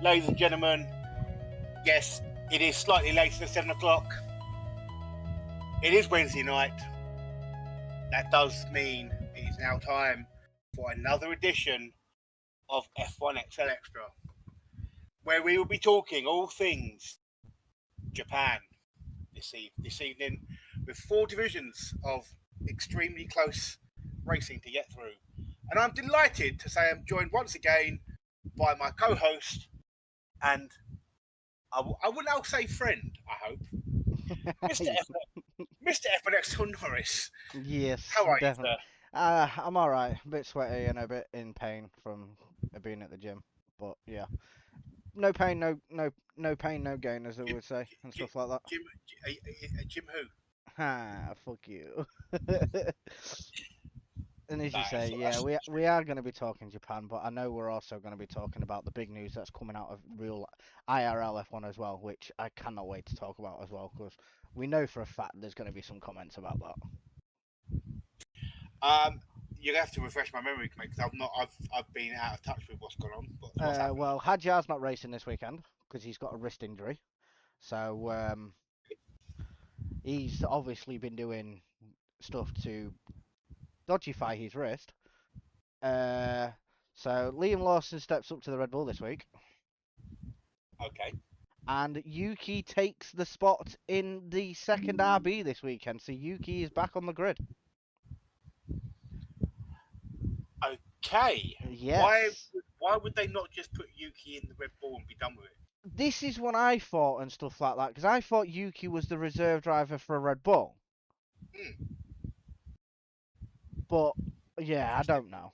Ladies and gentlemen, yes, it is slightly later than 7 o'clock. It is Wednesday night. That does mean it is now time for another edition of F1XL Extra, where we will be talking all things Japan this evening, with 4 divisions of extremely close racing to get through. And I'm delighted to say I'm joined once again by my co-host and I will now say friend, I hope, Mr. F1XL Norris. Yes, How are you, definitely. sir? I'm alright. A bit sweaty and a bit in pain from being at the gym, but yeah, no pain, no pain, no gain, as they Jim, would say, and Jim, stuff like that. Jim who? Ha, fuck you. And as you say, yeah, That's we are going to be talking Japan, but I know we're also going to be talking about the big news that's coming out of real IRL F1 as well, which I cannot wait to talk about as well, because we know for a fact there's going to be some comments about that. You're gonna have to refresh my memory, mate, because I've been out of touch with what's gone on. What's happened? Well, Hadjar's not racing this weekend because he's got a wrist injury. So he's obviously been doing stuff to dodgify his wrist. Uh, so Liam Lawson steps up to the Red Bull this week, Okay. and Yuki takes the spot in the second RB this weekend. So Yuki is back on the grid. Okay. Why Yes. why would they not just put Yuki in the Red Bull and be done with it? This is what I thought and stuff like that because I thought Yuki was the reserve driver for Red Bull, Hmm. but yeah, I Interesting. don't know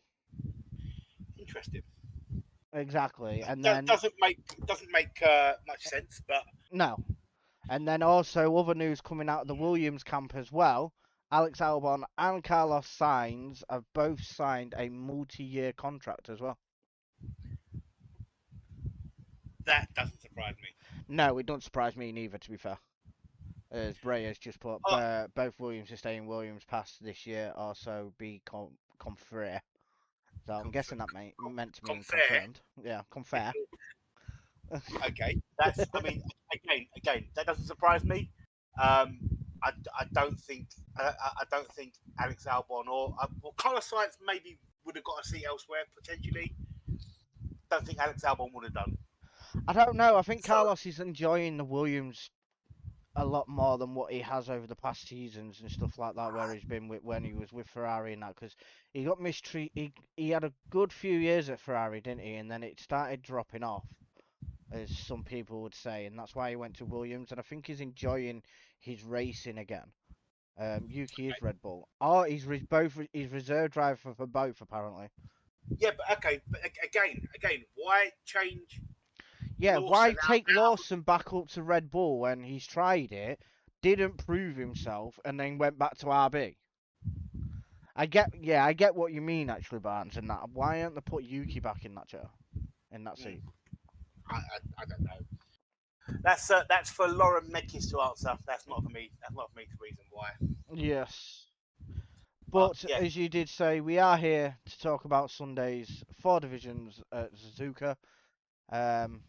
Interesting. exactly. And That then doesn't make much sense, but no, and then also other news coming out of the Williams camp as well. Alex Albon and Carlos Sainz have both signed a multi-year contract as well. that doesn't surprise me. No, it doesn't surprise me neither, to be fair. As Bray has just put, Oh, both Williams are staying Williams past this year, also be confrere. So I'm guessing that meant to mean Fair. confirmed. Yeah, confere. Okay. I mean, again, that doesn't surprise me. Um, I don't think I don't think Alex Albon or Carlos Sainz maybe would have got a seat elsewhere potentially. Don't think Alex Albon would have done. I don't know. I think So Carlos is enjoying the Williams a lot more than what he has over the past seasons and stuff like that, where he's been with when he was with Ferrari and that, because he got mistreated. He had a good few years at Ferrari, didn't he? And then it started dropping off, as some people would say, and that's why he went to Williams. And I think he's enjoying his racing again. Yuki is Red Bull. Oh, he's reserve driver for both apparently. yeah, but okay, but again, why change Yeah, why Lawson take out? Lawson back up to Red Bull when he's tried it, didn't prove himself, and then went back to RB? I get what you mean actually, Barnes, and that. Why aren't they put Yuki back in that chair, in that seat? I don't know. That's for Lauren Mekis to answer. That's not for me. That's not for me to reason why. Yes, But but yeah, as you did say, we are here to talk about Sunday's 4 divisions at Suzuka. As you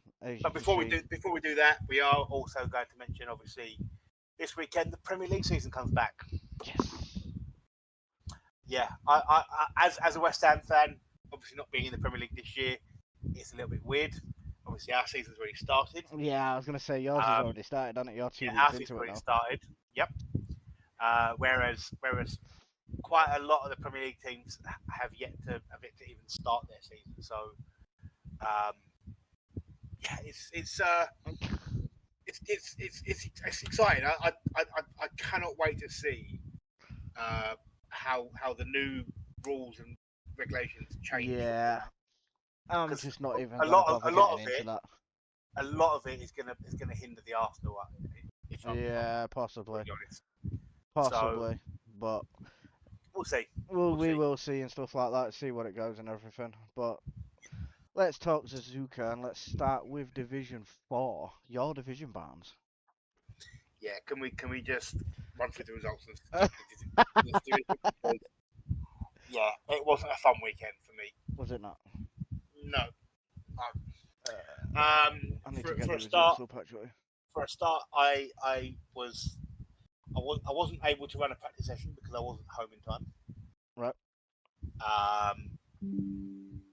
but can see, before we do that, we are also going to mention obviously this weekend the Premier League season comes back. yes, Yeah, as a West Ham fan, obviously not being in the Premier League this year, it's a little bit weird. Obviously, our season's already started. yeah, I was gonna say yours has Um, already started, hasn't it? You're yeah, 2 weeks our season's into it already now. started. Yep. Whereas quite a lot of the Premier League teams have yet to even start their season. So um, yeah, it's exciting. I cannot wait to see how the new rules and regulations change Yeah, I'm because just not even a gonna lot of bother a lot getting of into it that. a lot of it is gonna hinder the Arsenal. If I'm Yeah, possibly, really honest. So possibly, but we'll see. well, We'll we see. will see and stuff like that, see what it goes and everything. But let's talk Suzuka and let's start with Division 4, your division, Barnes. Yeah. Can we just run through the results of this division? Because, yeah, it wasn't a fun weekend for me. Was it not? No. I, I need to get For the a start, results up actually. I wasn't able to run a practice session because I wasn't home in time. Right.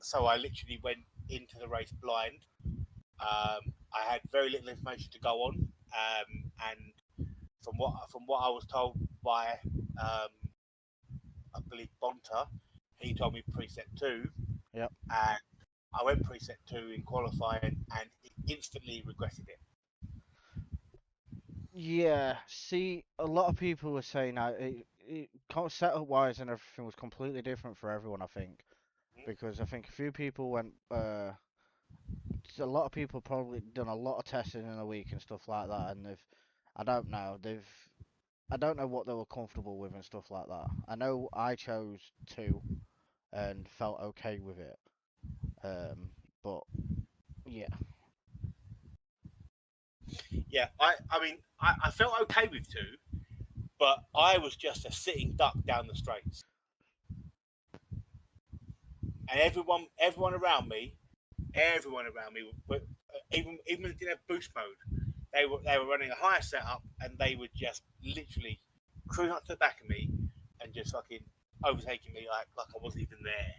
So I literally went into the race blind. I had very little information to go on, and from what I was told by I believe Bonta, he told me preset 2, Yep. and I went preset 2 in qualifying and instantly regretted it. Yeah. See, a lot of people were saying that setup wise and everything was completely different for everyone. I think because I think a few people went. A lot of people probably done a lot of testing in a week and stuff like that, and I don't know, I don't know what they were comfortable with and stuff like that. I know I chose 2 and felt okay with it. But yeah. Yeah, I felt okay with 2, but I was just a sitting duck down the straights, and everyone around me, even if they didn't have boost mode, they were running a higher setup, and they would just literally cruise up to the back of me and just fucking overtaking me like I wasn't even there.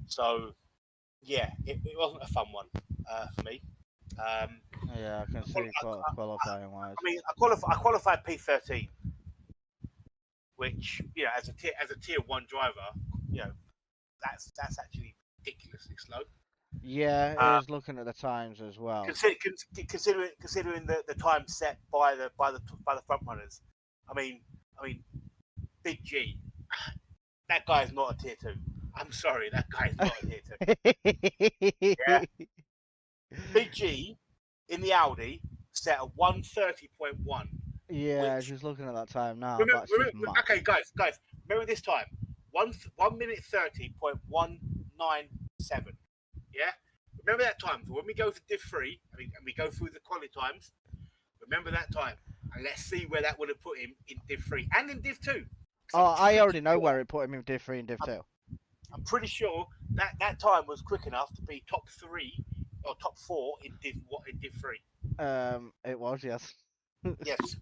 So yeah, it wasn't a fun one for me. Yeah, I can see qualifying wise. I qualified P13, which as a tier 1 driver, you know that's actually ridiculously slow. Yeah, it is looking at the times as well. Considering the time set by the front runners. I mean, Big G, that guy is not a tier 2. I'm sorry, that guy is not a tier 2. Yeah, Big G in the Audi set a 130.1, Yeah, which just looking at that time now, that's just mad. okay, guys, remember this time, 1 minute 30.197. Yeah, remember that time. So when we go to Div 3, and we go through the quality times, remember that time, and let's see where that would have put him in Div 3 and in Div 2. Oh, I already know where it put him in Div 3 and Div 2. I'm pretty sure that time was quick enough to be top 3 or top 4 in Div 3. It was, yes. Yes.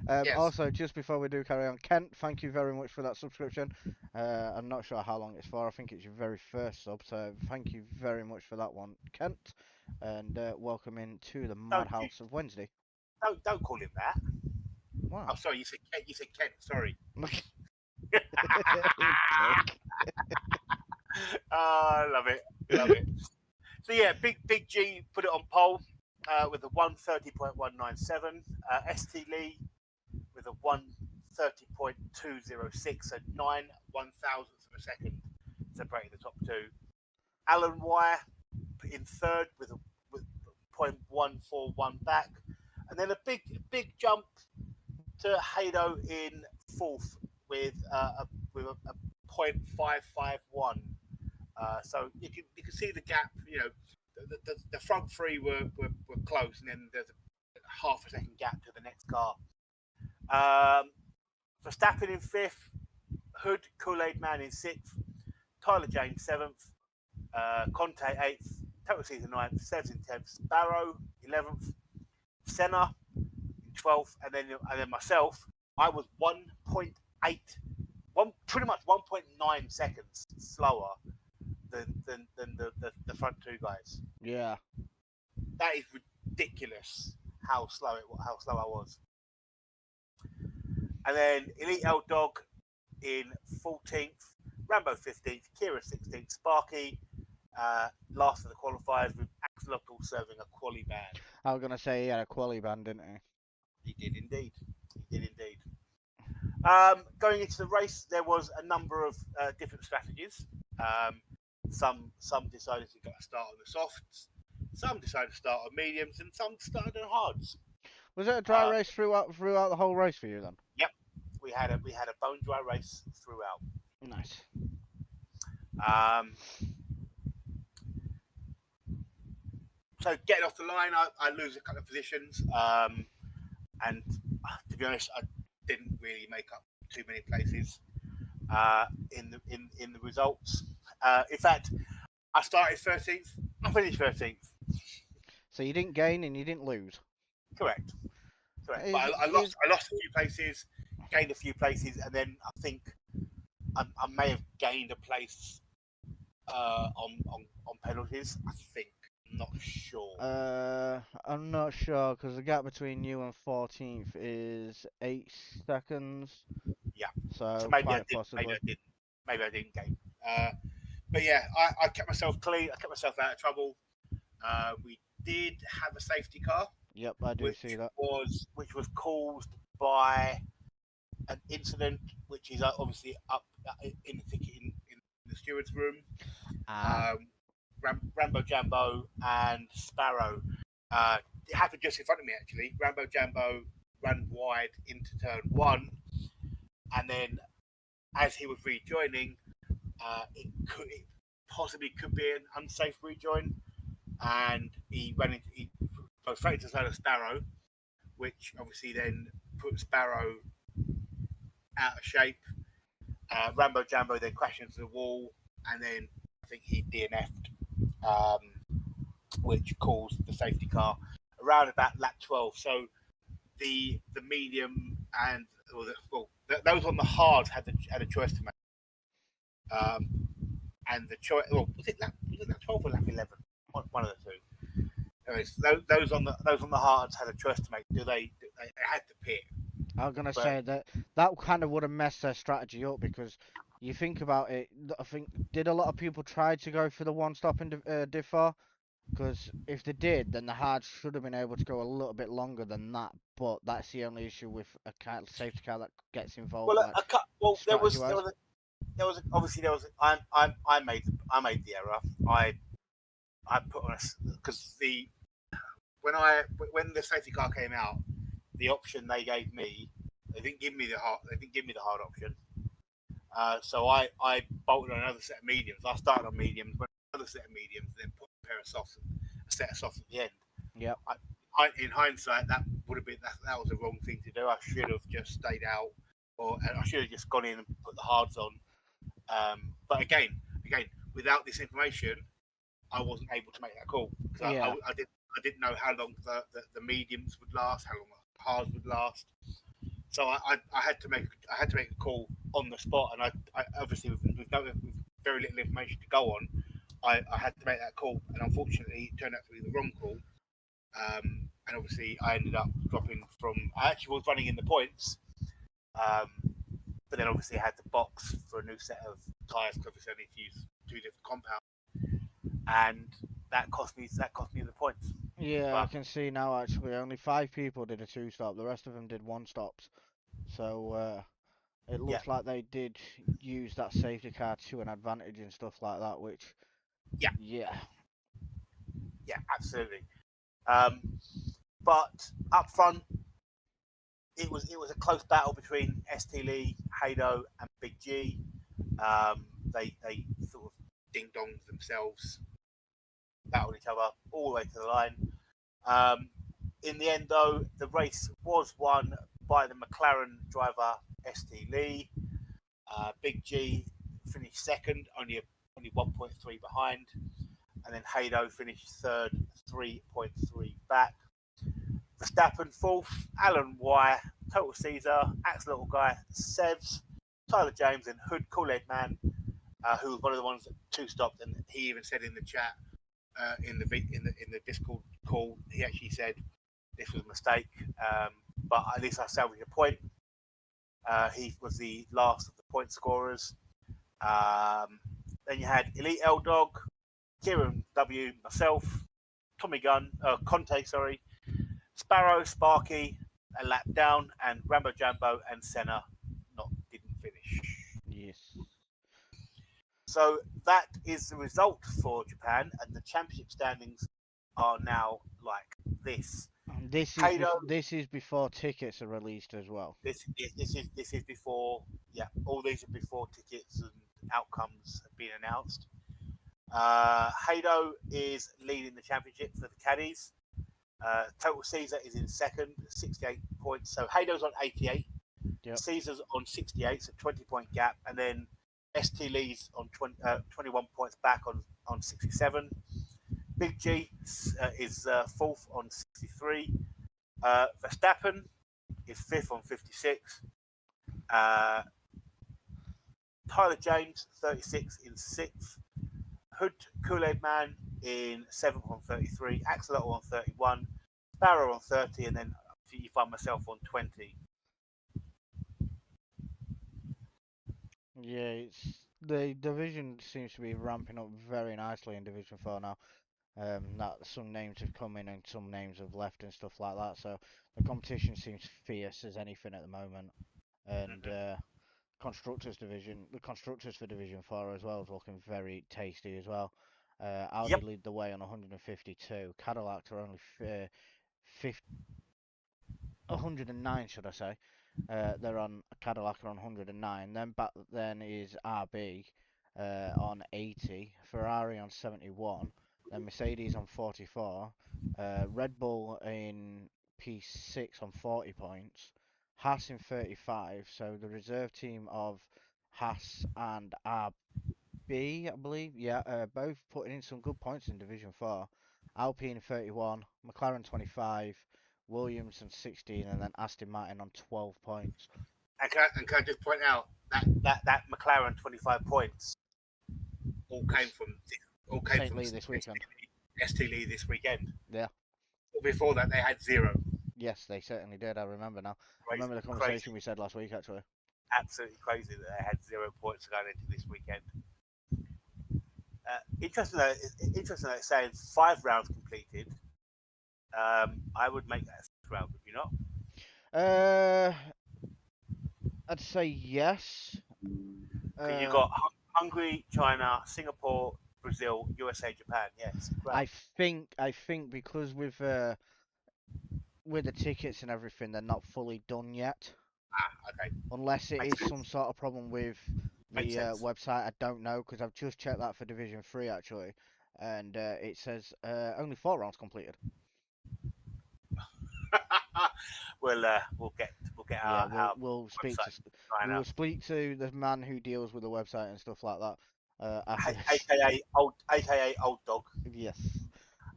Yes. Also, just before we do carry on, Kent, thank you very much for that subscription. I'm not sure how long it's for. I think it's your very first sub, so thank you very much for that one, Kent. And welcome into the Madhouse of Wednesday. Don't call him that. Wow. Oh, sorry, you said Kent. Sorry. I love it. So yeah, Big G put it on pole with a 130.197. ST Lee with a 130.206, so 9/1000ths of a second separating the top 2. Alan Wire in third with 0.141 back, and then a big jump to Hado in fourth with a 0.551. So you can see the gap. The front 3 were close, and then there's a half a second gap to the next car. Verstappen in 5th, Hood Kool-Aid Man in 6th, Tyler James 7th, Conte 8th, Total Season 9th, Sevs in 10th, Barrow 11th, Senna in 12th, and then myself, I was 1.8, pretty much 1.9 seconds slower than the front 2 guys. Yeah. That is ridiculous how slow I was. And then Elite L Dog in 14th, Rambo 15th, Kira 16th, Sparky last of the qualifiers with Axolotl serving a quali ban. I was gonna say he had a quali ban, didn't he? He did indeed. Going into the race, there was a number of different strategies. Some decided to start on the softs, some decided to start on mediums, and some started on hards. Was it a dry race throughout the whole race for you then? Yep, we had a bone dry race throughout. Nice. So getting off the line, I lose a couple of positions, and to be honest, I didn't really make up too many places in the results. In fact, I started 13th. I finished 13th. So you didn't gain and you didn't lose. Correct. Correct. But Is I is lost a few places, gained a few places, and then I think I may have gained a place on penalties. I think. I'm not sure. I'm not sure because the gap between you and 14th is 8 seconds. Yeah. So So maybe I quite did. Maybe possibly. I didn't. Maybe I didn't gain. But yeah, I kept myself clean. I kept myself out of trouble. We did have a safety car, Yep, I do see that. which was caused by an incident, which is obviously up in the ticket in the steward's room. Ah, Um, Rambo Jambo and Sparrow. It happened just in front of me actually. Rambo Jambo ran wide into turn one, and then as he was rejoining, it possibly could be an unsafe rejoin, and he goes straight to the side of Sparrow, which obviously then put Sparrow out of shape. Rambo Jambo then crashed into the wall, and then I think he DNF'd, which caused the safety car around about lap 12. So the medium and those on the hard had a choice to make, and the choice. Well, was it lap 12 or lap 11? One of the two. Anyways, those on the hards had a choice to make. They had to pit, I was gonna but say that kind of would have messed their strategy up because you think about it. I think did a lot of people try to go for the one stop in differ? Because if they did, then the hard should have been able to go a little bit longer than that. But that's the only issue with a safety car that gets involved, like strategy wise. obviously there was I made the error. I put on because the when the safety car came out, the option they gave me, they didn't give me the hard option. So I bolted on another set of mediums. I started on mediums, went on another set of mediums, then put a pair of softs, a set of softs at the end. Yep. In hindsight, that would have been that was the wrong thing to do. I should have just stayed out, or I should have just gone in and put the hards on. But again, without this information, I wasn't able to make that call because Yeah. I didn't know how long the mediums would last, how long the hards would last. So I had to make a call on the spot, and I obviously with very little information to go on, I had to make that call, and unfortunately, it turned out to be the wrong call. And obviously, I ended up dropping from. I actually was running in the points, um, but then obviously I had to box for a new set of tyres because obviously I need to use two different compounds, and that cost me the points. Yeah, I But can see now actually only 5 people did a 2 stop. The rest of them did 1 stops. So it yeah, looks like they did use that safety car to an advantage and stuff like that. Which, yeah, yeah, yeah, absolutely. Um, but up front, it was a close battle between ST Lee, Hado, and Big G. They sort of ding donged themselves, battled each other all the way to the line. Um, in the end, though, the race was won by the McLaren driver ST Lee. Big G finished second, only 1.3 behind, and then Hado finished third, 3.3 back. Verstappen fourth, Alan Y, Total Caesar, Axe Little Guy, Sevs, Tyler James, and Hood Kool-Aid Man, who was one of the ones that two stopped, and he even said in the chat, in the Discord call, he actually said this was a mistake, but at least I salvaged a point. He was the last of the point scorers. Then you had Elite L Dog, Kieran W, myself, Tommy Gunn, Conte, sorry, Sparrow, Sparky, a lap down, and Rambo Jambo and Senna didn't finish. yes. So that is the result for Japan, and the championship standings are now like this. Hado, This is before tickets are released as well. this is before, yeah, all these are before tickets and outcomes have been announced. Hado is leading the championship for the caddies. Total Caesar is in second, 68 points. So Hado's on 88. Yep. Caesar's on 68, so 20-point gap. And then ST Lee's on 21 points back on 67. Big G is fourth on 63. Verstappen is fifth on 56. Tyler James, 36 in sixth. Hood Kool-Aid Man in seventh on 33. Axolotl on 31. Sparrow on 30, and then you find myself on 20. Yeah, the division seems to be ramping up very nicely in Division 4 now. That some names have come in and some names have left and stuff like that. So the competition seems fierce as anything at the moment. And Mm-hmm. constructors division, the constructors for Division 4 as well is looking very tasty as well. Audi Yep. lead the way on 152. Cadillac are only 109, should I say? They're on Cadillac are on 109. Then is RB on 80. Ferrari on 71. Then Mercedes on 44. Red Bull in P6 on 40 points. Haas in 35. So the reserve team of Haas and RB, I believe, yeah, both putting in some good points in Division 4. Alpine 31, McLaren 25, Williams on 16, and then Aston Martin on 12 points. And can I just point out that McLaren 25 points all came Was from St. Lee this weekend. ST Lee this weekend. Yeah. Before that, they had zero. Yes, they certainly did. I remember now. I Crazy, remember the crazy, conversation we said last week, actually. absolutely crazy that they had 0 points going into this weekend. Interesting that it's saying 5 rounds completed. I would make that a 6 round, would you not? Uh, I'd say yes. Because you've Uh, got Hungary, China, Singapore, Brazil, USA, Japan. Yeah, 6 rounds. I think because with the tickets and everything, they're not fully done yet. Okay, Unless it makes is sense. some sort of problem with Makes the sense. website, I don't know because I've just checked that for Division 3 actually, and it says only 4 rounds completed. we'll get Yeah, our we'll speak to website sign we will up. speak to the man who deals with the website and stuff like that after this. AKA old dog. Yes,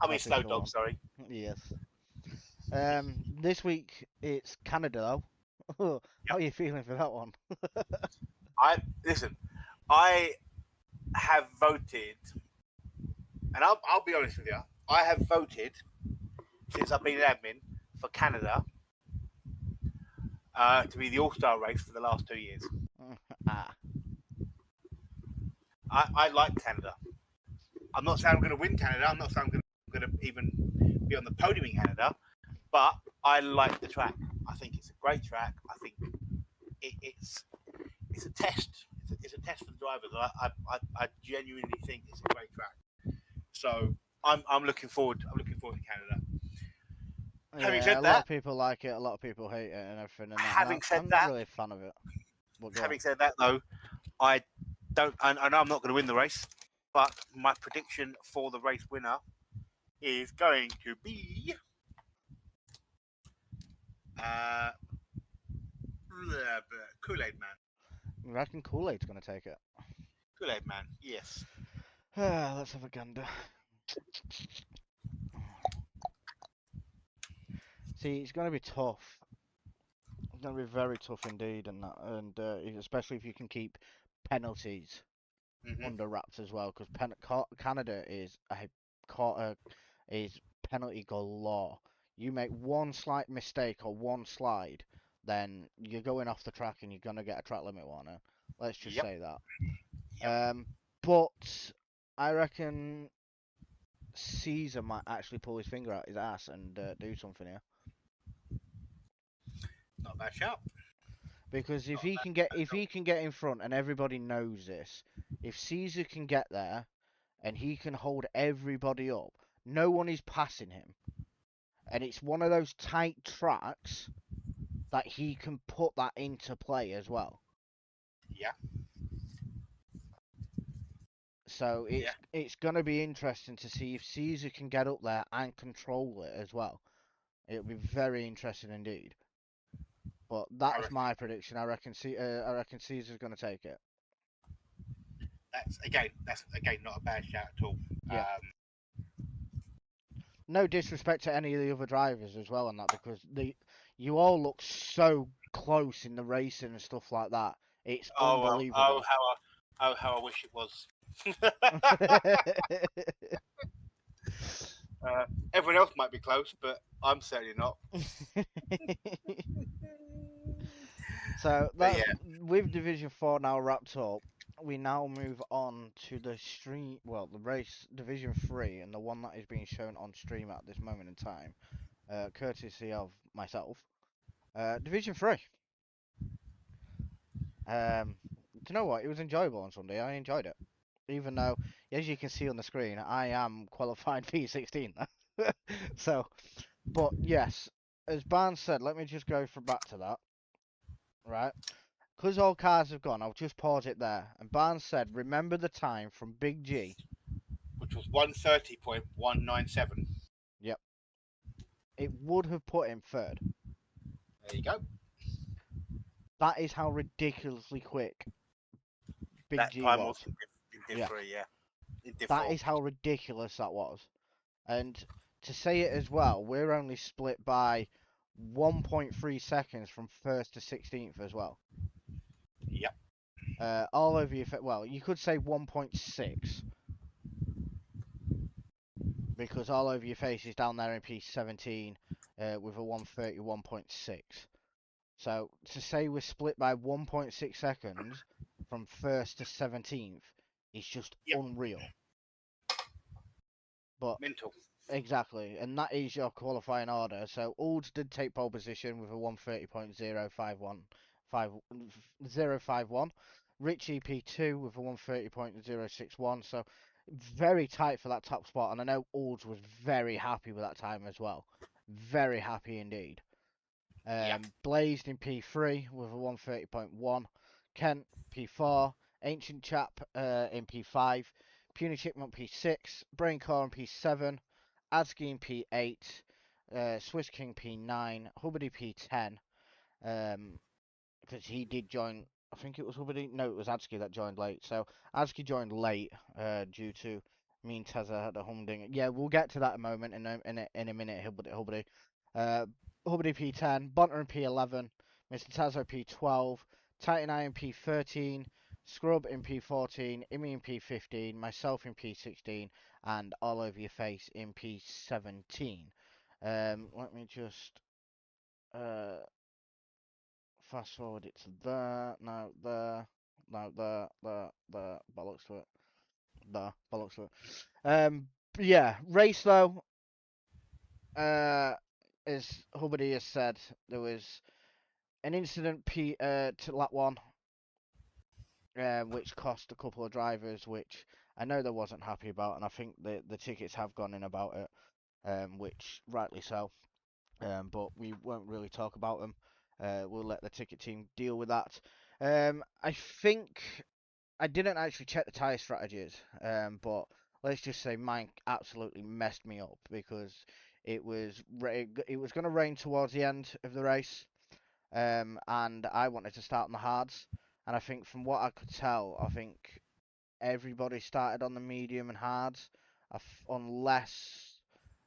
I mean slow official dog. one. Sorry. Yes. This week it's Canada though. How Yep. are you feeling for that one? I listen. I have voted, and I'll be honest with you. I have voted since I've been admin for Canada to be the All-Star race for the last 2 years. Ah, I like Canada. I'm not saying I'm going to win Canada. I'm not saying I'm going to even be on the podium in Canada, but I like the track. I think it's a great track. I think it's a test. It's a test for the drivers. I genuinely think it's a great track. So I'm looking forward. I'm looking forward to Canada. Having yeah, said a lot that, of people like it, a lot of people hate it and everything and that, and having said I'm not that, really a fan of it. But go on. having said that though, I don't. I know I'm not going to win the race, but my prediction for the race winner is going to be uh, Kool-Aid Man. I reckon Kool-Aid's gonna take it. Kool-Aid Man. Yes. Let's have a gander. See, it's gonna be tough. It's gonna be very tough indeed, and especially if you can keep penalties Mm-hmm. under wraps as well, because Canada is penalty galore. You make one slight mistake or one slide, then you're going off the track and you're gonna get a track limit warning. Let's just Yep. say that. Yep. But I reckon Caesar might actually pull his finger out his ass and do something here. Not a bad shout. Because Not a bad if he can get in front and everybody knows this, if Caesar can get there and he can hold everybody up, no one is passing him. And it's one of those tight tracks that he can put that into play as well. Yeah. So Yeah. it's gonna be interesting to see if Caesar can get up there and control it as well. It'll be very interesting indeed. But I that's reckon my prediction. I reckon Caesar's gonna take it. that's again not a bad shout at all. Yeah. no disrespect to any of the other drivers as well on that, because you all look so close in the racing and stuff like that. It's unbelievable. How I wish it was. Everyone else might be close, but I'm certainly not. So But that's yeah, with Division 4 now wrapped up. We now move on to the the race Division 3, and the one that is being shown on stream at this moment in time, courtesy of myself. Division 3. Do you know what? It was enjoyable on Sunday. I enjoyed it. Even though, as you can see on the screen, I am qualified P16. So, but yes, as Barnes said, let me just go back to that, right? Because all cars have gone, I'll just pause it there. And Barnes said, remember the time from Big G? which was 1:30.197. Yep. It would have put him third. There you go. That is how ridiculously quick Big That G time was. was in Div Yeah. 3, yeah. In Div That 4. is how ridiculous that was. And to say it as well, we're only split by 1.3 seconds from first to 16th as well. Yep. All over your well, you could say 1.6 because all over your face is down there in P17 with a 131.6. So to say we're split by 1.6 seconds from first to 17th is just Yep. unreal. But Mental. exactly, and that is your qualifying order. So Olds did take pole position with a 130.051. Richie P2 with a 130.061. So very tight for that top spot, and I know Olds was very happy with that time as well. Very happy indeed. Yep. Blazed in P3 with a 130.1. Kent P4. Ancient Chap in P5. Puny Chipmunk P6. Braincore in P7. Adsky in P8. Swiss King P9. Hubbard P10. Because he did join. I think it was Hubbard. No, it was Adsky that joined late. So Adsky joined late due to me and Tezza had a humdinger. Yeah, we'll get to that in a moment. In a minute, Hubbard. Hubbard P10, Bonter in P11, Mr. Tazo P12, Titan Eye in P13, Scrub in P14, Imi in P15, myself in P16, and All Over Your Face in P17. Let me just fast forward it to there, no, there, no, there, bollocks to it, there, bollocks to it. Yeah, race though, as Hubbard has said, there was an incident to lap one, which cost a couple of drivers, which I know they wasn't happy about, and I think the tickets have gone in about it, which rightly so. But we won't really talk about them. We'll let the ticket team deal with that. I think I didn't actually check the tyre strategies, but let's just say mine absolutely messed me up because it was going to rain towards the end of the race. And I wanted to start on the hards. And I think from what I could tell, I think everybody started on the medium and hards, unless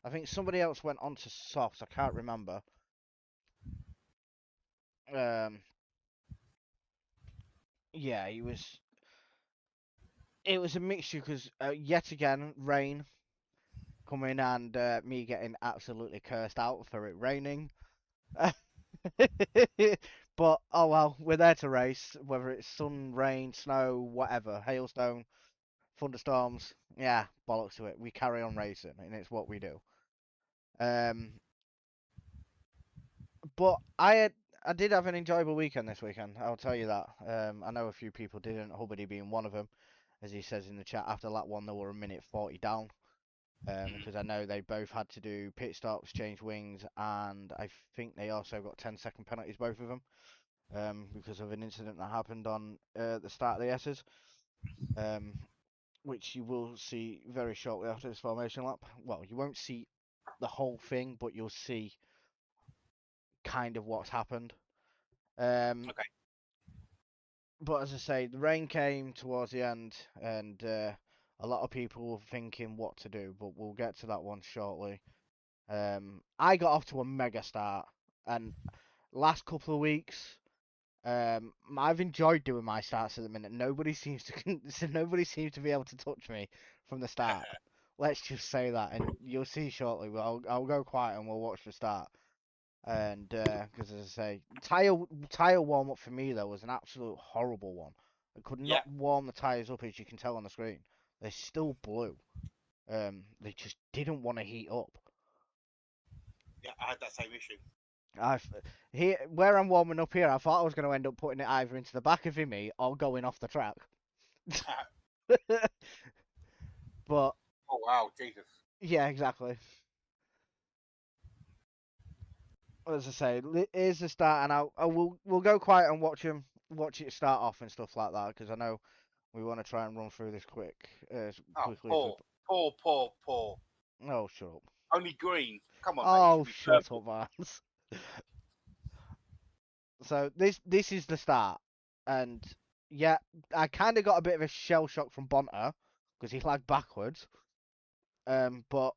I think somebody else went on to softs. I can't remember. Um, yeah, it was a mixture because yet again rain coming and me getting absolutely cursed out for it raining. But oh well, we're there to race, whether it's sun, rain, snow, whatever, hailstone, thunderstorms. Yeah, bollocks to it. We carry on racing, and it's what we do. Um, but I did have an enjoyable weekend this weekend. I'll tell you that. I know a few people didn't. Hubbard being one of them, as he says in the chat. After lap one, they were a minute 40 down. Because I know they both had to do pit stops, change wings, and I think they also got 10-second penalties, both of them. Because of an incident that happened on the start of the S's, which you will see very shortly after this formation lap. Well, you won't see the whole thing, but you'll see kind of what's happened. Okay. But as I say, the rain came towards the end, and a lot of people were thinking what to do, but we'll get to that one shortly. I got off to a mega start, and last couple of weeks, I've enjoyed doing my starts at the minute. Nobody seems to so nobody seems to be able to touch me from the start. Let's just say that, and you'll see shortly. I'll go quiet and we'll watch the start. And because as I say, tire warm up for me though was an absolute horrible one. I could Yeah, not warm the tires up, as you can tell on the screen. They still blew. They just didn't want to heat up. yeah, I had that same issue. I've here where I'm warming up here. I thought I was going to end up putting it either into the back of me or going off the track. But Oh wow, Jesus. yeah, exactly. As I say, here's the start, and we'll go quiet and watch it start off and stuff like that, because I know we want to try and run through this as Oh, quickly as we. poor. Oh, shut up. Only green. Come on, mate. You Oh, should be shut purple. up, Vance. So this is the start, and yeah, I kind of got a bit of a shell shock from Bonter because he lagged backwards. But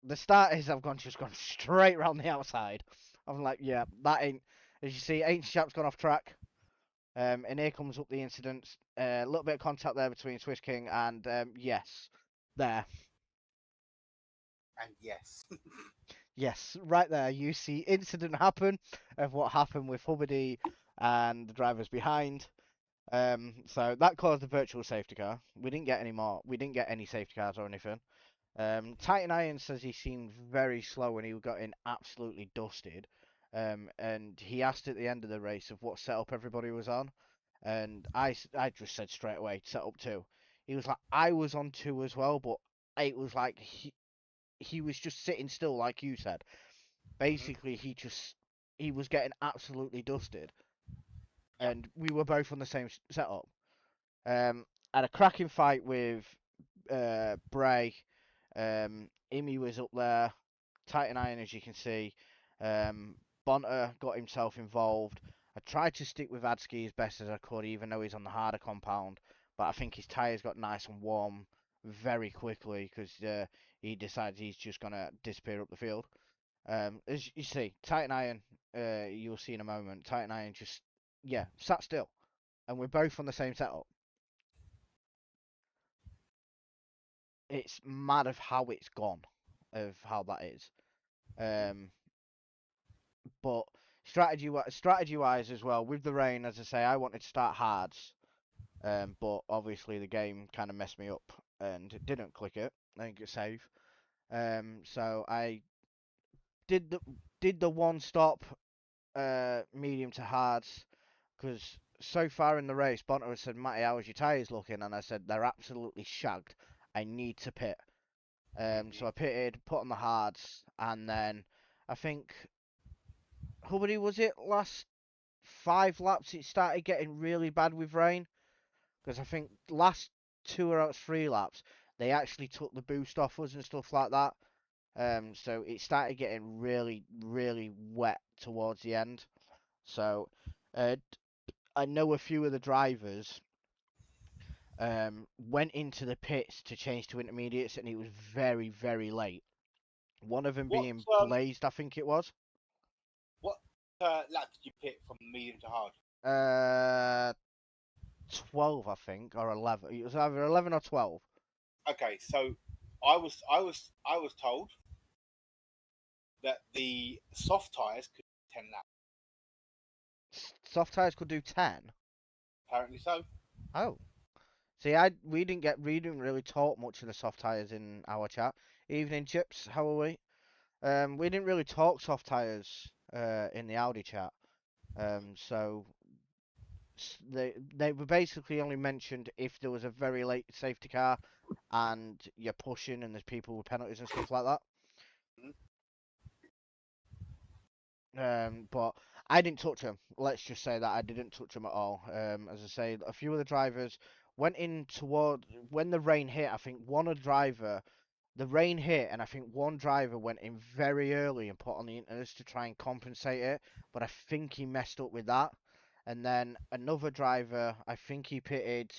the start is just gone straight round the outside. I'm like, yeah, that ain't. As you see, Ancient Chap's gone off track. And here comes up the incidents. A little bit of contact there between Swiss King and yes, there. And yes. Yes, right there. You see incident happen of what happened with Hubbardie and the drivers behind. So that caused a virtual safety car. We didn't get any more. We didn't get any safety cars or anything. Titan Iron says he seemed very slow when he got in absolutely dusted. And he asked at the end of the race of what setup everybody was on. And I just said straight away, setup two. He was like, I was on two as well, but it was like he was just sitting still, like you said. Hmm. Basically, he was getting absolutely dusted, Yeah. and we were both on the same setup. Had a cracking fight with Bray. Imi was up there. Titan Iron, as you can see. Bonter got himself involved. I tried to stick with Adski as best as I could, even though he's on the harder compound. But I think his tyres got nice and warm very quickly because he decides he's just going to disappear up the field. As you see, Titan Iron, you'll see in a moment, Titan Iron just, yeah, sat still. And we're both on the same setup. It's mad of how it's gone, of how that is. Um, but strategy wise as well, with the rain, as I say, I wanted to start hards, but obviously the game kind of messed me up and didn't click it. I didn't get save. So I did the one stop medium to hards because so far in the race, Bonter has said, Matty, how was your tyres looking? And I said, they're absolutely shagged. I need to pit. So I pitted, put on the hards, and then I think, how many was it? Last 5 laps, it started getting really bad with rain. Because I think last 2 or 3 laps, they actually took the boost off us and stuff like that. So it started getting really, really wet towards the end. So uh, I know a few of the drivers went into the pits to change to intermediates, and it was very, very late. One of them What being Blazed, I think it was. what lap did you pit from medium to hard? Uh, 12, I think, or 11. It was either 11 or 12. Okay, so I was told that the soft tires could do 10 laps. Soft tires could do 10. Apparently so. Oh. See, we didn't really talk much of the soft tires in our chat. Evening chips, how are we? We didn't really talk soft tires in the Audi chat. So they were basically only mentioned if there was a very late safety car and you're pushing and there's people with penalties and stuff like that. Mhm. But I didn't touch him. Let's just say that I didn't touch him at all. As I say, a few of the drivers went in toward when the rain hit. I think the rain hit, and I think one driver went in very early and put on the inters to try and compensate it. But I think he messed up with that. And then another driver, I think he pitted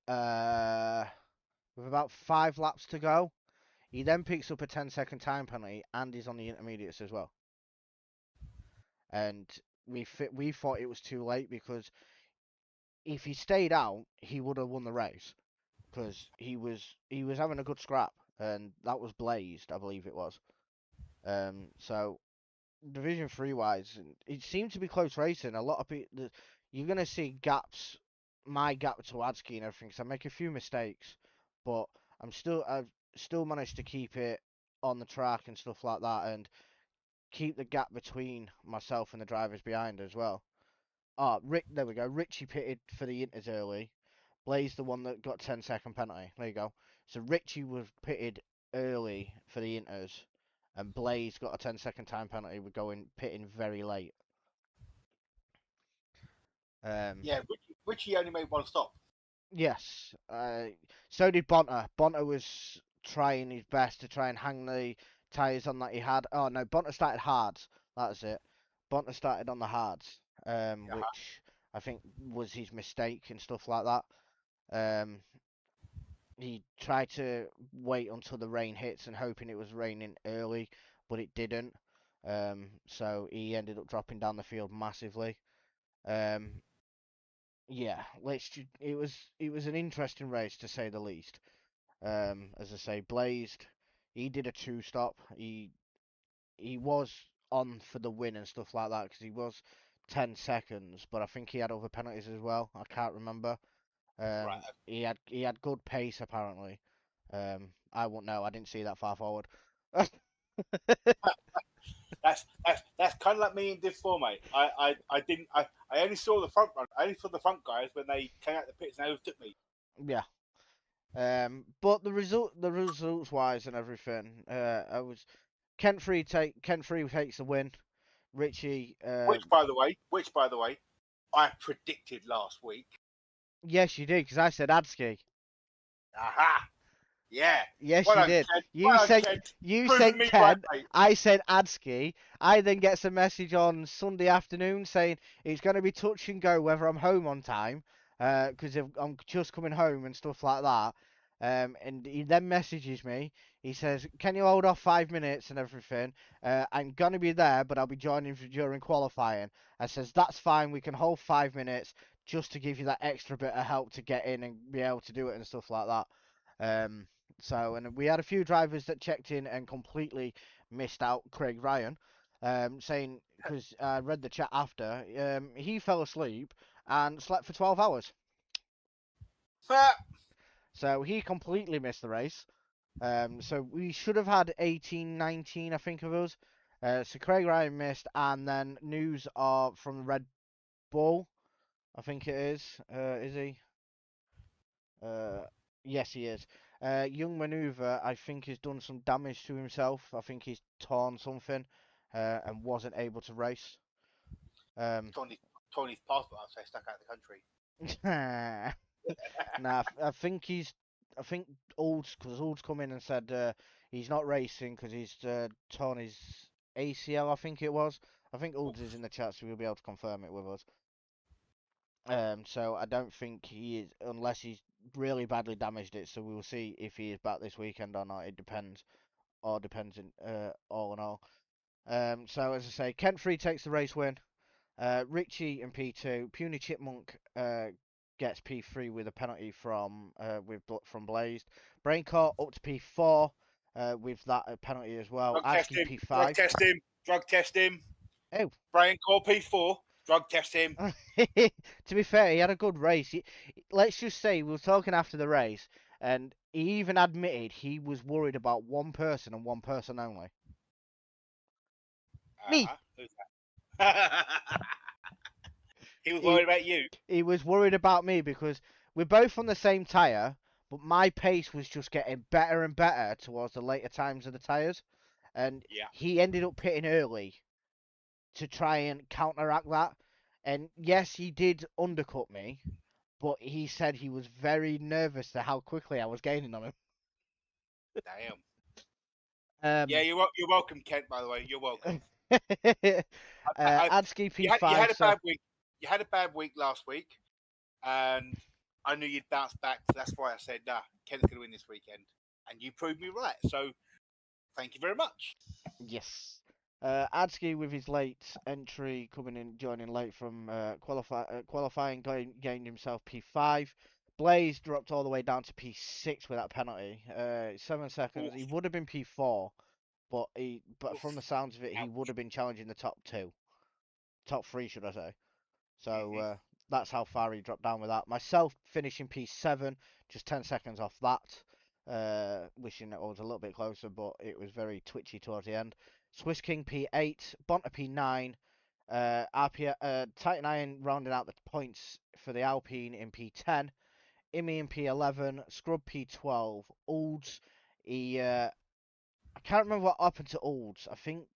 uh, with about 5 laps to go. He then picks up a 10-second time penalty and he's on the intermediates as well. And we thought it was too late because if he stayed out, he would have won the race because he was having a good scrap and that was Blazed, I believe it was. So Division 3 wise, it seemed to be close racing. A lot of people, you're gonna see gaps, my gap to Adsky and everything. So I make a few mistakes, but I've still managed to keep it on the track and stuff like that, and keep the gap between myself and the drivers behind as well. Oh, there we go. Richie pitted for the Inters early. Blaze the one that got 10-second penalty. There you go. So Richie was pitted early for the Inters, and Blaze got a 10-second time penalty. We're going pitting very late. Yeah, Richie only made one stop. Yes. So did Bonter. Bonter was trying his best to try and hang the tyres on that he had. Oh no, Bonter started hards. That's it. Bonter started on the hards, which I think was his mistake and stuff like that. He tried to wait until the rain hits and hoping it was raining early, but it didn't. So he ended up dropping down the field massively. Yeah, it was an interesting race to say the least. As I say, Blazed, he did a two stop. He was on for the win and stuff like that because he was 10 seconds, but I think he had other penalties as well. I can't remember. Right. He had good pace apparently. I won't know. I didn't see that far forward. That's kind of like me in Div 4, mate. I didn't. I only saw the front run. I only saw the front guys when they came out the pits and they overtook me. Yeah. But the results wise and everything, I was Kent Free takes the win. Richie, Which by the way, I predicted last week. yes, you did because I said Adsky. Aha! Yeah. Yes, Well you done, did. Ken. You Well done, sent Ken. you Proving sent me right, Ken. mate. I said Adsky. I then gets a message on Sunday afternoon saying it's going to be touch and go whether I'm home on time, because I'm just coming home and stuff like that. And he then messages me. He says, "Can you hold off 5 minutes and everything? I'm gonna be there, but I'll be joining during qualifying." I says, "That's fine. We can hold 5 minutes just to give you that extra bit of help to get in and be able to do it and stuff like that." And we had a few drivers that checked in and completely missed out Craig Ryan, saying, because I read the chat after, he fell asleep and slept for 12 hours. So he completely missed the race. So we should have had 18, 19, I think, of us. So Craig Ryan missed, and then news from Red Bull, I think it is he? Uh, yes, he is. Young Maneuver, I think, has done some damage to himself. I think he's torn something and wasn't able to race. Tony's passport outside stuck out of the country. Nah, I think I think because Old's come in and said he's not racing because he's torn his ACL, I think it was. I think Olds is in the chat, so we'll be able to confirm it with us. So I don't think he is, unless he's really badly damaged it. So we'll see if he is back this weekend or not. It depends, in all in all. So as I say, Kent Free takes the race win. Richie in P2. Puny Chipmunk gets P3 with a penalty from Blazed. Braincourt up to P4 with that penalty as well. Adsky P5. Drug test him. Oh. Braincourt P4. Drug test him. To be fair, he had a good race. Let's just say we were talking after the race, and he even admitted he was worried about one person and one person only. Me. Who's that? He was worried about you. He was worried about me because we're both on the same tyre, but my pace was just getting better and better towards the later times of the tyres, and he ended up pitting early to try and counteract that. And yes, he did undercut me, but he said he was very nervous to how quickly I was gaining on him. Damn. Yeah, you're welcome, Kent. By the way, you're welcome. Adsky P5. You had a bad week. You had a bad week last week, and I knew you'd bounce back. So that's why I said, nah, Kent's going to win this weekend. and you proved me right. So thank you very much. Yes. Adski with his late entry coming in, joining late from qualifying, gained himself P5. Blaze dropped all the way down to P6 with that penalty. 7 seconds. He would have been P4, but from the sounds of it, he would have been challenging the top three, should I say? So that's how far he dropped down with that. Myself finishing P7, just 10 seconds off that. Wishing it was a little bit closer, but it was very twitchy towards the end. Swiss King P8, Bonta P9, Titan Iron rounding out the points for the Alpine in P10, Imi in P11, Scrub P12, Olds, I can't remember what happened to Olds. I think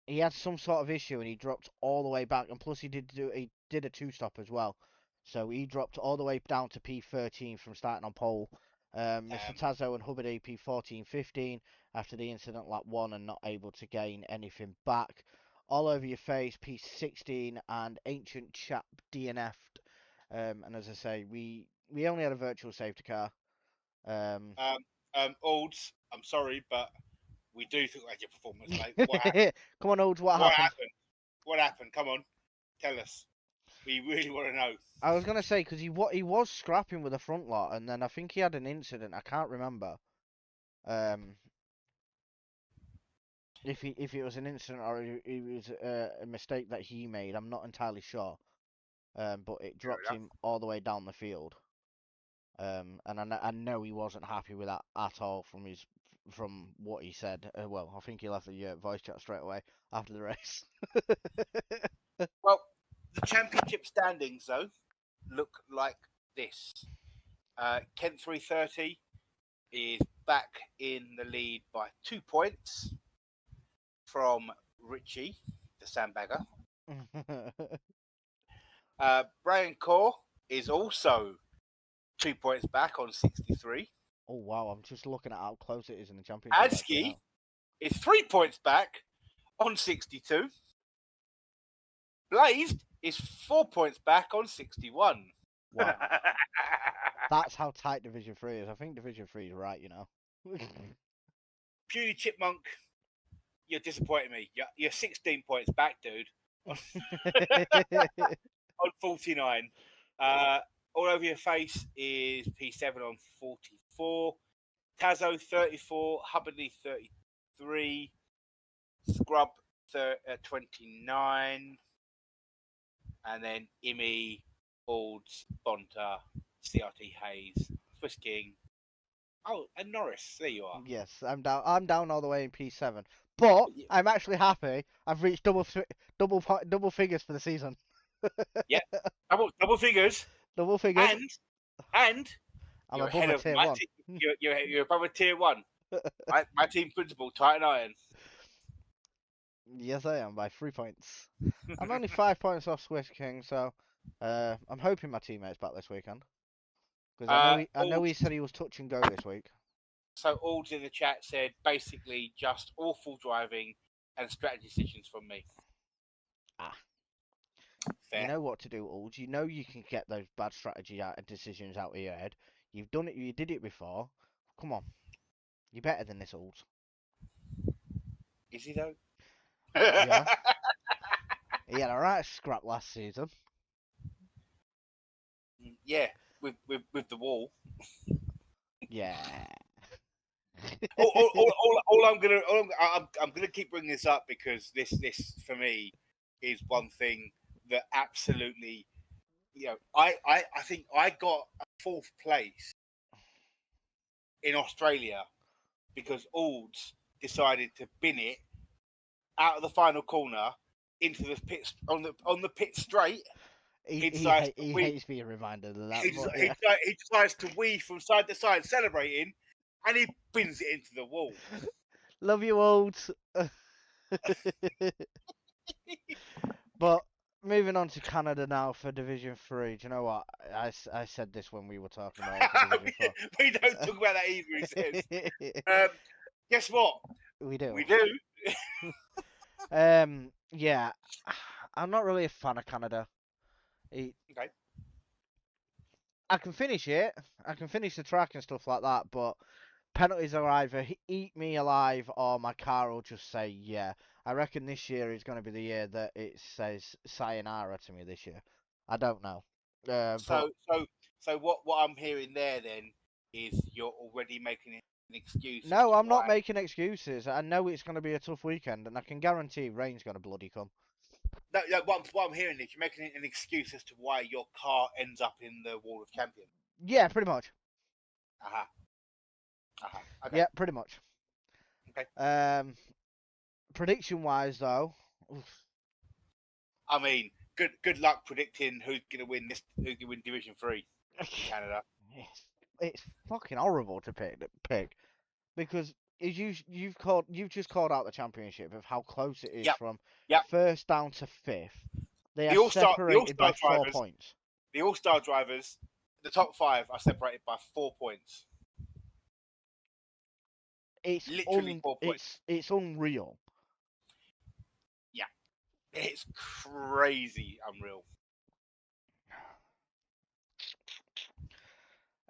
he had some sort of issue and he dropped all the way back, and plus he did a two-stop as well, so he dropped all the way down to P13 from starting on pole. Mr. Tazo and Hubbard AP 14-15 after the incident lap 1 and not able to gain anything back. All over your face, P16 and Ancient Chap DNF'd. And as I say, we only had a virtual safety car. Olds, I'm sorry, but we do think about your performance, mate. Come on, Olds, what happened? What happened? Come on, tell us. We really want to know. I was gonna say because he was scrapping with the front lot, and then I think he had an incident. I can't remember. If it was an incident or it was a mistake that he made, I'm not entirely sure. But it dropped him all the way down the field. And I know he wasn't happy with that at all from what he said. Well, I think he left the voice chat straight away after the race. Well, the championship standings though look like this. Kent 330 is back in the lead by 2 points from Richie, the sandbagger. Brian Core is also 2 points back on 63. Oh wow, I'm just looking at how close it is in the championship. Adski is 3 points back on 62. Blazed is 4 points back on 61. Wow. That's how tight Division 3 is. I think Division 3 is right, you know. Puny Chipmunk, you're disappointing me. You're 16 points back, dude. On 49. All over your face is P7 on 44. Tazo 34. Hubbardly 33. Scrub 29. And then Imi, Olds, Bonta, CRT Hayes, Swiss King. Oh, and Norris. There you are. Yes, I'm down all the way in P7, but I'm actually happy. I've reached double figures for the season. Yeah, double figures. Double figures. And I'm you're above ahead a of tier my 1. You're above a tier 1. my team principal, Titan Iron. Yes, I am by 3 points. I'm only 5 points off Swiss King, so I'm hoping my teammate's back this weekend. Because I know he said he was touch and go this week. So Alds in the chat said basically just awful driving and strategy decisions from me. Fair. You know what to do, Alds. You know you can get those bad strategy decisions out of your head. You've done it. You did it before. Come on. You're better than this, Alds. Is he though? Yeah. He had a right scrap last season. Yeah, with the wall. Yeah. all I'm gonna keep bringing this up because this for me is one thing that absolutely, I think I got a 4th place in Australia because Alds decided to bin it out of the final corner into the pit on the pit straight. He hates being reminded of that. He decides to weave from side to side, celebrating, and he bins it into the wall. Love you, Alds. But moving on to Canada now for Division 3. Do you know what? I said this when we were talking about Division 4. We don't talk about that either, he says. Guess what? We do. We do. Yeah. I'm not really a fan of Canada. Okay. I can finish it. I can finish the track and stuff like that, but penalties are either eat me alive or my car will just say yeah. I reckon this year is going to be the year that it says sayonara to me this year. I don't know. But So what I'm hearing there then is you're already making an excuse as no, to I'm not why. making excuses. I know it's going to be a tough weekend, and I can guarantee rain's going to bloody come. No, no, what I'm hearing is you're making an excuse as to why your car ends up in the Wall of Champions. Yeah, pretty much. Aha. Aha. Okay. Yeah, pretty much. Okay. Prediction wise, though, I mean, good luck predicting who's gonna win this. Who's gonna win Division 3 in Canada? it's fucking horrible to pick because as you've just called out the championship of how close it is Yep. from Yep. first down to fifth. They are The All separated by Star 4 drivers. points. The All Star drivers. The top 5 are separated by 4 points. Literally 4 points. It's unreal. Yeah. It's crazy, unreal.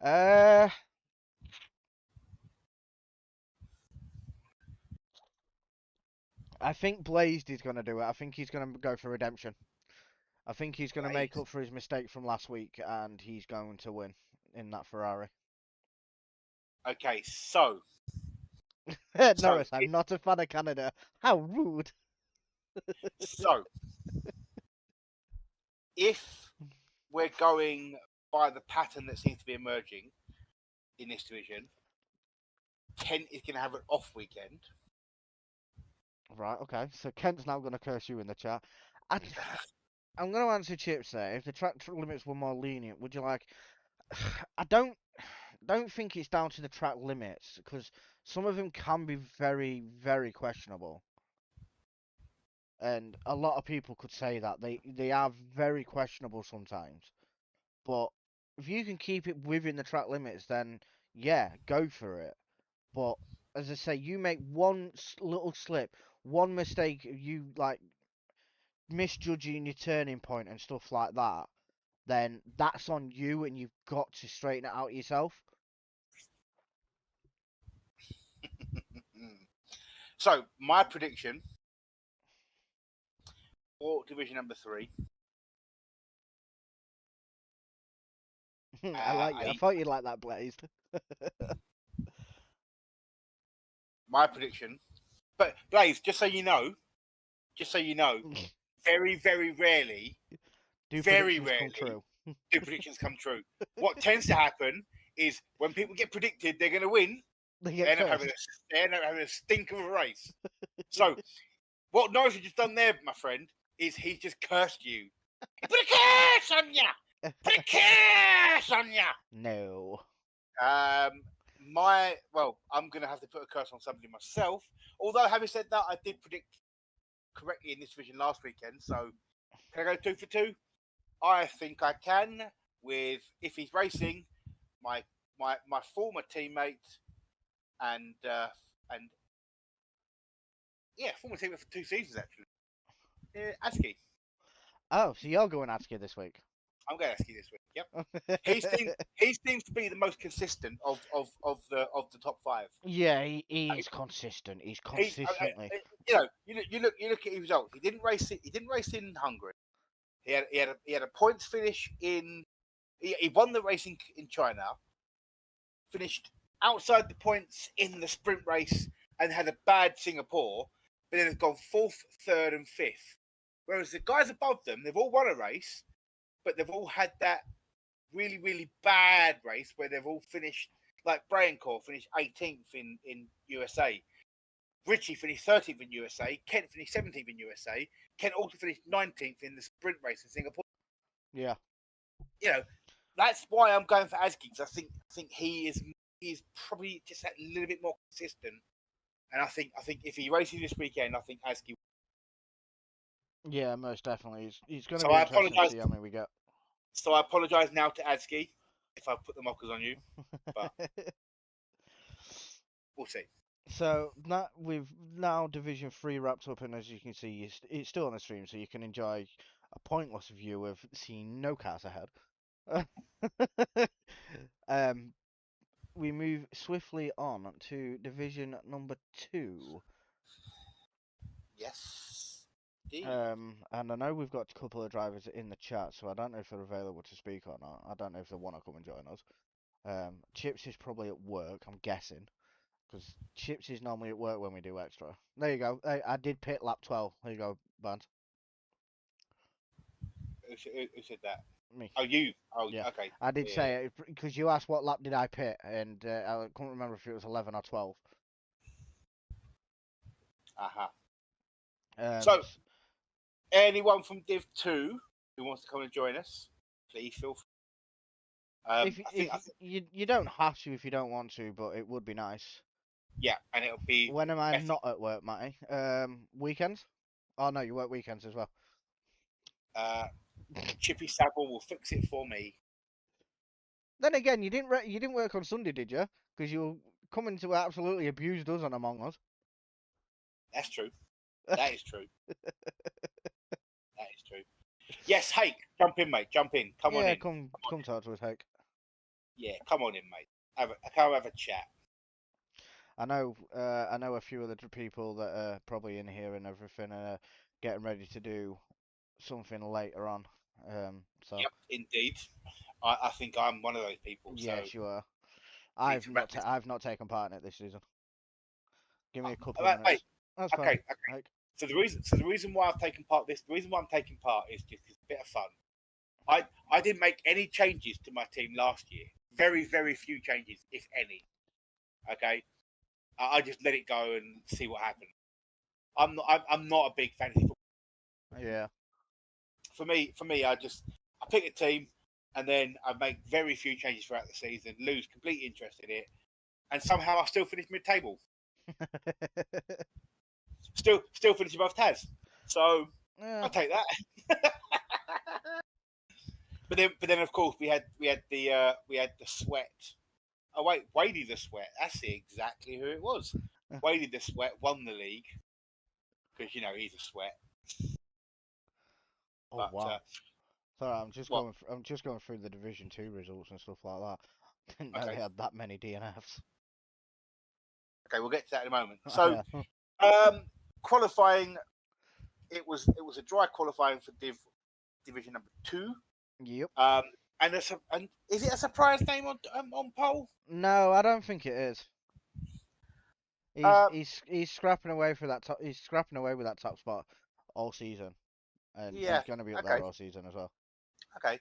Uh, I think Blazed is going to do it. I think he's going to go for redemption. I think he's going to make up for his mistake from last week, and he's going to win in that Ferrari. Okay, so Norris, I'm not a fan of Canada. How rude. so if we're going by the pattern that seems to be emerging in this division, Kent is going to have an off weekend. Right, okay. So Kent's now going to curse you in the chat. I'm going to answer Chips there. If the track limits were more lenient, would you like? I don't think it's down to the track limits because some of them can be very, very questionable, and a lot of people could say that they are very questionable sometimes. But if you can keep it within the track limits, then yeah, go for it. But as I say, you make one little slip, one mistake, you like misjudging your turning point and stuff like that, then that's on you, and you've got to straighten it out yourself. So my prediction for division number 3. I like you. I thought you'd like that, Blazed. My prediction, but Blaze, just so you know, very, very rarely, Do very predictions come rarely true? do predictions come true. What tends to happen is when people get predicted they're going to win, They they get end up cursed. having a stink of a race. So what Norris has just done there, my friend, is he's just cursed you. He put a curse on ya. Put a curse on ya. No. I'm going to have to put a curse on somebody myself. Although, having said that, I did predict correctly in this division last weekend. So, can I go 2 for 2? I think I can. With if he's racing, my former teammate and former teammate for 2 seasons actually. Aski. Oh, so you're going Atsuki this week? I'm going Aski this week. Yep. he seems to be the most consistent of the top 5. Yeah, he's consistent. He's consistently. You look at his results. He didn't race. He didn't race in Hungary. He had a points finish in. He won the race in China. Finished outside the points in the sprint race and had a bad Singapore, but then has gone 4th, 3rd, and 5th. Whereas the guys above them, they've all won a race, but they've all had that really, really bad race where they've all finished, like Brayancourt finished 18th in USA. Richie finished 13th in USA. Kent finished 17th in USA. Kent also finished 19th in the sprint race in Singapore. Yeah. That's why I'm going for Aski, because I think he is probably just a little bit more consistent. And I think if he races this weekend, I think Aski. Yeah, most definitely. He's going to So be I interesting to apologise. see how many we get. So I apologise now to Aski if I put the mockers on you, but we'll see. So that we've now Division 3 wrapped up, and as you can see, it's still on the stream, so you can enjoy a pointless view of seeing no cars ahead. We move swiftly on to division number 2. Yes. Indeed. And I know we've got a couple of drivers in the chat, so I don't know if they're available to speak or not. I don't know if they want to come and join us. Chips is probably at work, I'm guessing, because Chips is normally at work when we do extra. There you go. I did pit lap 12. There you go, Bant. Who said that? Me. Oh, you. Oh, Yeah. okay. I did Yeah. say it because you asked what lap did I pit, and I couldn't remember if it was 11 or 12. Aha. Um, So, anyone from Div 2 who wants to come and join us, please feel free. I think you don't have to if you don't want to, but it would be nice. yeah, and it'll be When am I better. not at work, Matty? Weekends? Oh no, you work weekends as well. Chippy Savile will fix it for me. Then again, you didn't work on Sunday, did you? Because you were coming to absolutely abuse us on Among Us. That's true. That is true. That is true. Yes, Hake, jump in, mate. Jump in. Come on in. Come talk to us, Hake. Yeah, come on in, mate. Come have a chat. I know a few other people that are probably in here and everything, getting ready to do something later on. So Yep, indeed. I think I'm one of those people. yes, So you are. we need to wrap this. I've not taken part in it this season. Give me a couple of Mate, minutes. That's fine. okay. Hake. So the reason why I've taken part this, the reason why I'm taking part is just it's a bit of fun. I didn't make any changes to my team last year. Very, very few changes, if any. Okay, I just let it go and see what happened. I'm not a big fantasy football. Yeah. For me, I pick a team, and then I make very few changes throughout the season, lose complete interest in it, and somehow I still finish mid-table. Still finish above Taz. So Yeah. I'll take that. But then of course we had the sweat. Oh wait, Wadey the Sweat. That's exactly who it was. Wadey the Sweat won the league because he's a sweat. Oh But wow. Sorry, I'm just what? going through the Division 2 results and stuff like that. Didn't know Okay, they had that many DNFs. okay, we'll get to that in a moment. Oh, So yeah. qualifying, it was a dry qualifying for Division number 2. Yep. And is it a surprise name on pole? No, I don't think it is. He's scrapping away for that top. He's scrapping away with that top spot all season, and Yeah. he's going to be up Okay. there all season as well. Okay.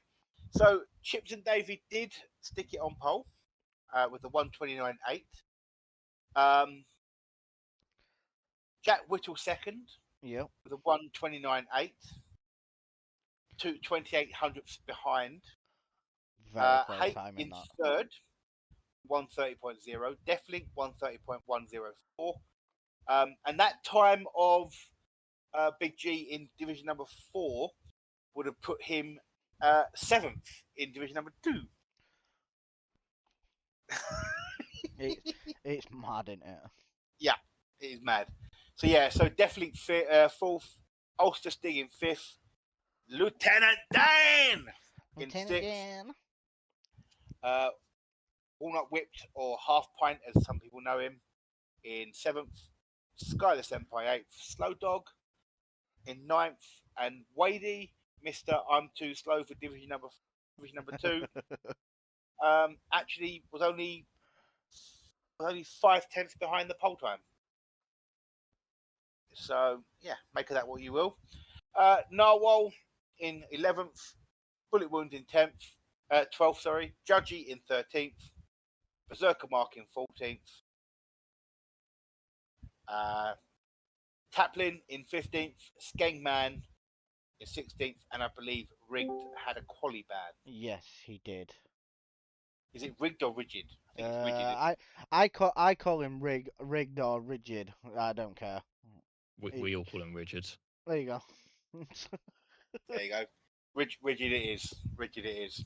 So Chips and Davey did stick it on pole with the 129.8. Jack Whittle second. Yep. With a 129.8. 28 hundredths behind. Very close Haight time in that. third. 130.0. Definitely 130.104. And that time of Big G in division number 4 would have put him 7th in division number 2. It's mad, isn't it? Yeah, it is mad. So definitely 4th. Ulster Sting in 5th. Lieutenant Dan in 6th. Walnut Whipped or Half Pint, as some people know him, in 7th. Sky the Senpai 8th. Slow Dog in 9th. And Wadey, Mr. I'm Too Slow for division number 2. Actually was only 5/10 behind the pole time. So yeah, make of that what you will. Narwhal in 11th, Bullet Wound in 12th, sorry, Judgy in 13th, Berserker Mark in 14th, Taplin in 15th, Skengman in 16th, and I believe Rigged had a quali ban. Yes, he did. Is it rigged or rigid? I think it's rigid. I call him rigged or rigid. I don't care. We all call him rigid. There you go. There you go. Rigid it is. Rigid it is.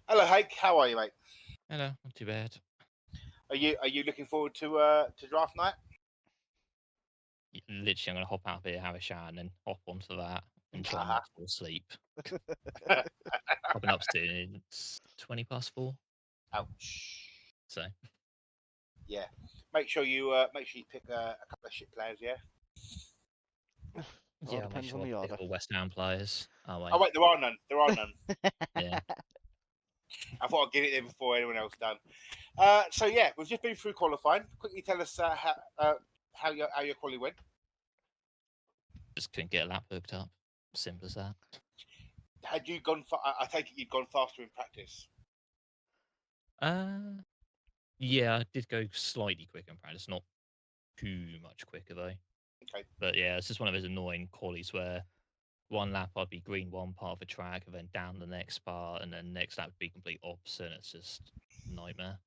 Hello, Hake. How are you, mate? Hello, not too bad. Are you looking forward to draft night? Literally, I'm going to hop out here, have a shower, and then hop onto that. and trying not to fall asleep. Uh-huh. I've been up since 4:20. Ouch. So Yeah. Make sure you pick a couple of shit players. Yeah. All yeah, I'll make depends on sure the I pick order. all West Ham players. Oh Oh wait, wait, there are none. There are none. yeah. I thought I'd get it there before anyone else done. So yeah, we've just been through qualifying. Quickly tell us how your quali went. Just couldn't get a lap hooked up. Simple as that. Had you gone? I take it you'd gone faster in practice. Uh, yeah, I did go slightly quicker in practice, not too much quicker though. Okay. But yeah, it's just one of those annoying qualies where one lap I'd be green one part of the track and then down the next part, and then next lap would be complete opposite. And it's just a nightmare.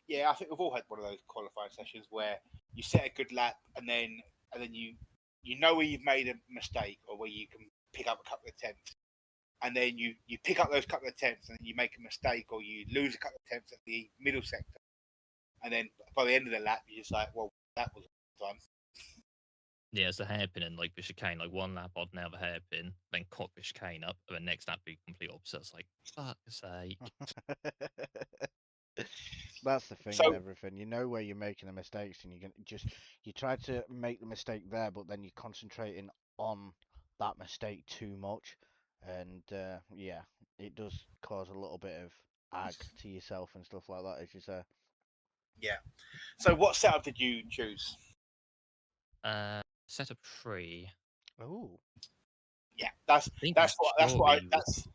Yeah, I think we've all had one of those qualifying sessions where you set a good lap and then you know where you've made a mistake or where you can pick up a couple of tenths, and then you pick up those couple of tenths and you make a mistake or you lose a couple of tenths at the middle sector, and then by the end of the lap you're just like, well, that was time. Yeah, it's the hairpin and like the chicane. Like one lap I'd nail the hairpin, then cock the chicane up, and the next lap be complete opposite. It's like, fuck's sake. That's the thing So- with everything. You know where you're making the mistakes, and you try to make the mistake there, but then you're concentrating on that mistake too much, and yeah, it does cause a little bit of ag to yourself and stuff like that, as you say. Yeah. So what setup did you choose? Setup 3. Oh, Yeah, that's I think that's what that's what I majority was that's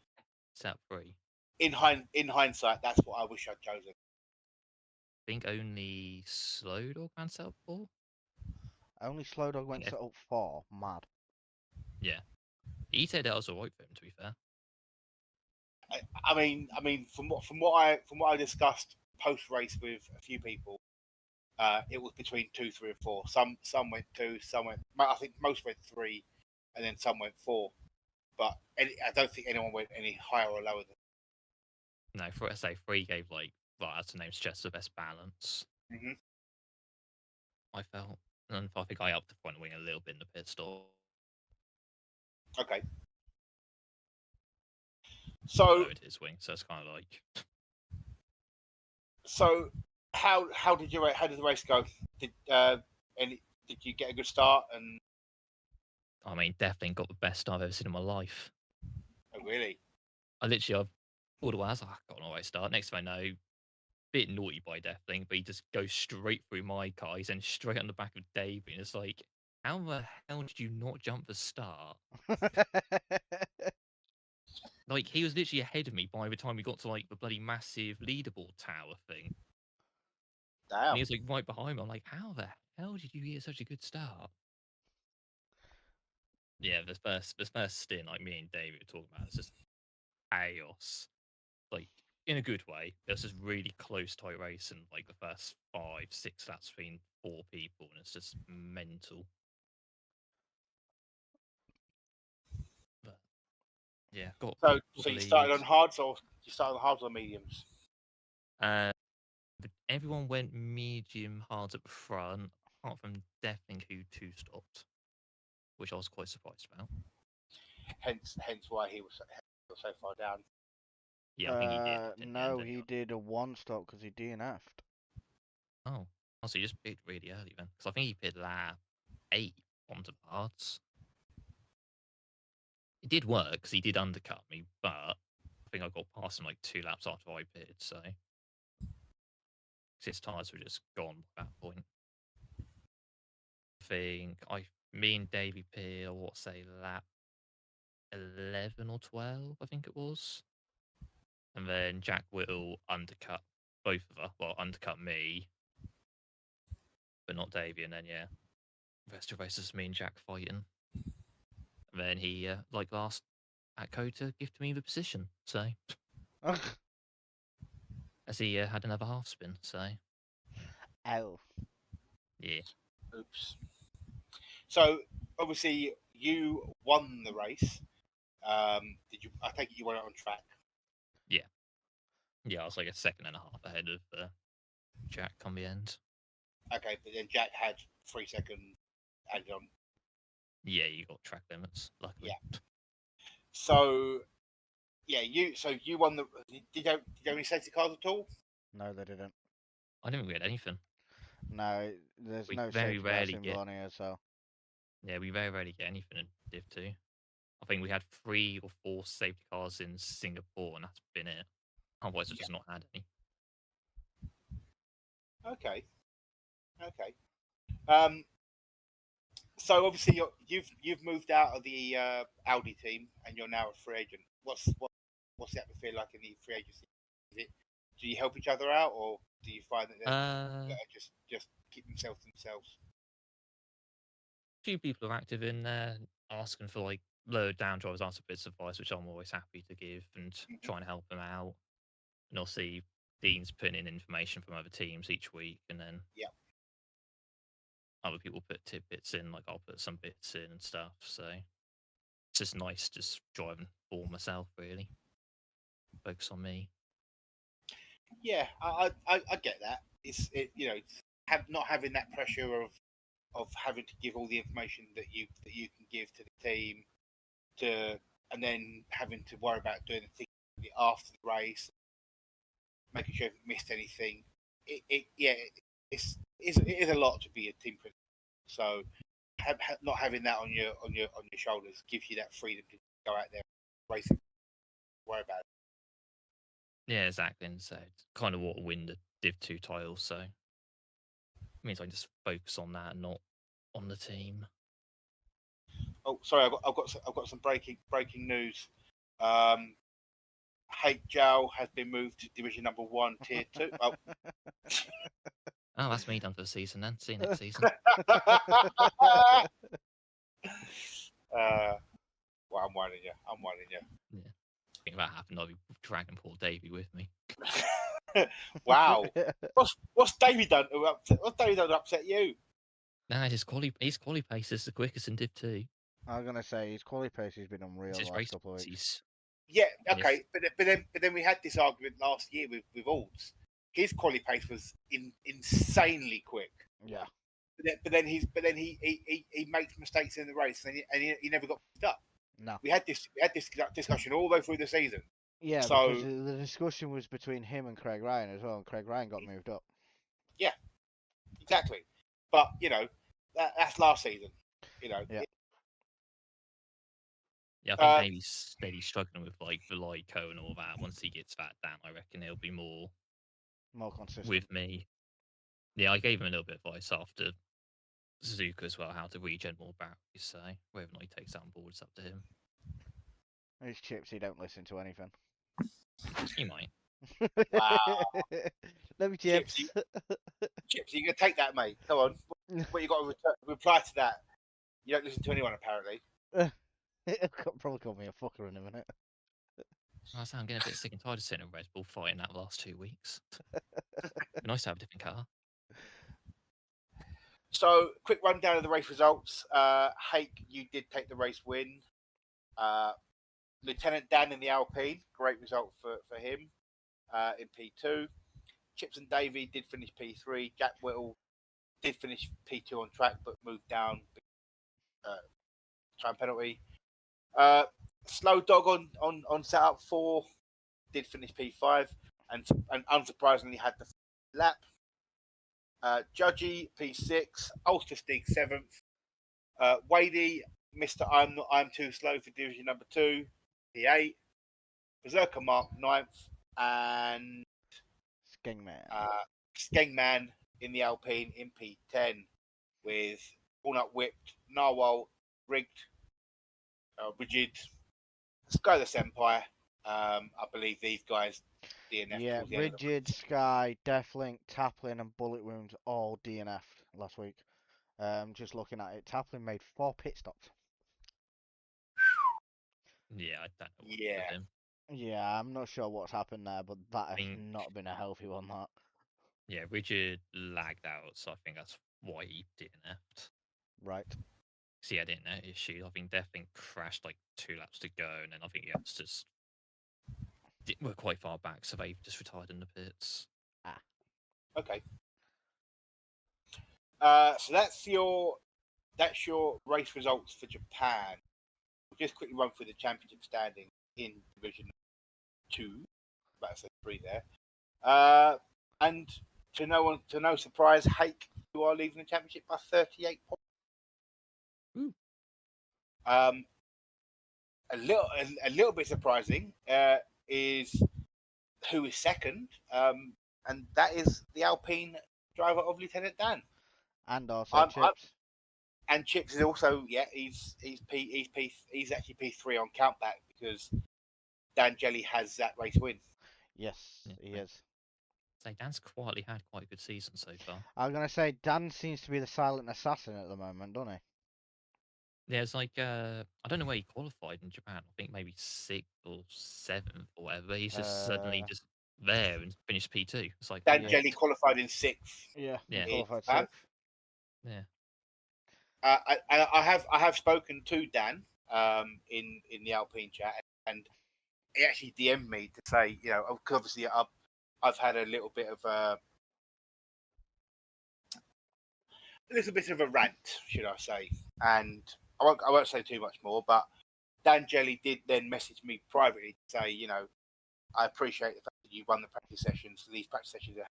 setup 3. in hindsight that's what I wish I'd chosen. I think only Slow Dog ran setup 4. only Slow Dog went Yeah. set up 4. Mad. Yeah, he said that was alright for him. To be fair, I mean, from what I discussed post race with a few people, it was between 2, 3, and 4. Some went 2, some went. I think most went 3, and then some went 4. But I don't think anyone went any higher or lower than. no. For I say 3 gave like, well, as the name suggests, the best balance. Mhm. I felt, and I think I upped the front wing a little bit in the pit stop. Okay. So Lowered his wing, so it's kind of like, how did the race go? Did did you get a good start? And I mean, definitely got the best I've ever seen in my life. oh really? I've pulled away. I was like, I got an alright start. Next thing I know, bit naughty by Deathling, but he just goes straight through my car. He's then straight on the back of Davey. And it's like, how the hell did you not jump the start? Like, he was literally ahead of me by the time we got to like the bloody massive leaderboard tower thing. And Damn. he was like right behind me. I'm like, how the hell did you get such a good start? Yeah, this first stint, like me and David were talking about, it's just chaos. Like, in a good way. It was just really close tight race and like the first 5, 6 laps between 4 people, and it's just mental. But yeah, got So the you started lead. on hards or mediums? Everyone went medium hard at the front, apart from Deathling, who 2-stopped, which I was quite surprised about. Hence why he was so far down. Yeah, I think he did. Didn't he, No, and he then- did a 1-stop because he DNF'd. Oh, so he just picked really early then, because I think he picked lap 8 onto the hards. It did work because he did undercut me, but I think I got past him like 2 laps after I pitted, so his tyres were just gone at that point. I think me and Davey pitted, I want to say lap 11 or 12, I think it was. And then Jack Whittle undercut both of us. Well, undercut me, but not Davey. And then, yeah, the rest of the race is me and Jack fighting. And then he, like last at Kota, gifted me the position. So, as he had another half spin. So, Ow. yeah. Oops. So obviously you won the race. Did you? I take it you won it on track. Yeah, I was like a second and a half ahead of Jack come the end. Okay, but then Jack had 3 seconds added on. Yeah, you got track limits, luckily. Yeah. So yeah, you won the. Did you have any safety cars at all? No, they didn't. I didn't get anything. No, there's We no very safety cars rarely in get. Bologna, so Yeah, we very rarely get anything in Div 2. I think we had 3 or 4 safety cars in Singapore, and that's been it. Otherwise, we've just not had any. Okay. Okay. So obviously you've moved out of the Audi team and you're now a free agent. What's the atmosphere like in the free agency? Is it, do you help each other out, or do you find that they just keep themselves to themselves? Few people are active in there asking for like low down drivers, asking bits of advice, which I'm always happy to give and trying to help them out. And I'll see Dean's putting in information from other teams each week, and then Yeah. other people put tidbits in, like I'll put some bits in and stuff. So it's just nice just driving for myself, really. Focus on me. Yeah, I get that. Not having that pressure of having to give all the information that you can give to the team and then having to worry about doing the thing after the race, making sure you haven't missed anything. It is a lot to be a team principal. So not having that on your shoulders gives you that freedom to go out there and race and worry about it. Yeah, exactly. And so it's kind of what win the Div 2 title. So it means I can just focus on that and not on the team. Oh, sorry, I've got some breaking news. Hate Jow has been moved to Division Number 1, Tier 2. Oh. Oh, that's me done for the season then. See you next season. Well, I'm warning you. Yeah. If that happened, I'll be dragging poor Davey with me. Wow. What's Davey done to upset you? Nah, his quali pace is the quickest in Div 2. I was gonna say his quali pace has been unreal the last couple of weeks. Yeah, okay, but then we had this argument last year with Alds. His quali pace was insanely quick. Yeah. But then he makes mistakes in the race and he never got picked up. No. We had this discussion all the way through the season. Yeah, so, because the discussion was between him and Craig Ryan as well, and Craig Ryan got moved up. Yeah, exactly. But that's last season. Yeah. Yeah, I think Davey's struggling with like Veliko and all that. Once he gets that down, I reckon he'll be more consistent with me. Yeah, I gave him a little bit of advice after Suzuka as well, how to regen more batteries. So whether or not he takes that on board, it's up to him. These chips, he don't listen to anything. He might. Wow. Love you, Chips. Chips, you gonna take that, mate? Come on. What you got to reply to that? You don't listen to anyone, apparently. He'll probably call me a fucker in a minute. I'm getting a bit sick and tired of sitting in Red Bull fighting that last 2 weeks. Nice to have a different car. So, quick rundown of the race results. Hake, you did take the race win. Lieutenant Dan in the Alpine, great result for him in P2. Chips and Davey did finish P3. Jack Whittle did finish P2 on track, but moved down. Time penalty. Slow Dog on setup 4 did finish P5 and unsurprisingly had the lap. Judgy P6, Ulster Stig 7th. Wadey, Mr. I'm Too Slow for Division Number 2, P8. Berserker Mark 9th, and Skengman in the Alpine in P10 with Walnut Whipped, Narwhal, Rigged, Rigid, Sky the Senpai. I believe these guys DNF. Yeah, Rigid, Sky, Deathlink, Taplin, and Bullet Wounds all DNF'd last week. Just looking at it, Taplin made 4 pit stops. Yeah, I don't know what with him. Yeah, I'm not sure what's happened there, but that has not been a healthy one, that. Yeah, Richard lagged out, so I think that's why he DNF'd. Right. See, I didn't know issue. I think Deathling crashed like 2 laps to go, and then I think it's just we're quite far back, so they just retired in the pits. Okay. So that's your that's your race results for Japan. We'll just quickly run through the championship standing in Division 2. About to say 3 there. And to no surprise, Hake, you are leaving the championship by 38 points. Ooh. A little bit surprising is who is second, and that is the Alpine driver of Lieutenant Dan. And also Chips. And Chips is also he's actually P3 on countback because Dan Jelly has that race win. Yes, Yeah. he is. So Dan's quietly had quite a good season so far. I was gonna say Dan seems to be the silent assassin at the moment, doesn't he? Yeah, it's like I don't know where he qualified in Japan. I think maybe 6th or 7th or whatever. He's just suddenly just there and finished P2. It's like Dan Jelly qualified in 6th. Yeah, Yeah. qualified Japan. 6th. Yeah. I have spoken to Dan in the Alpine chat, and he actually DM'd me to say, you know, because obviously I've had a little bit of a rant, should I say, and I won't say too much more, but Dan Jelly did then message me privately to say, you know, I appreciate the fact that you run the practice sessions. These practice sessions have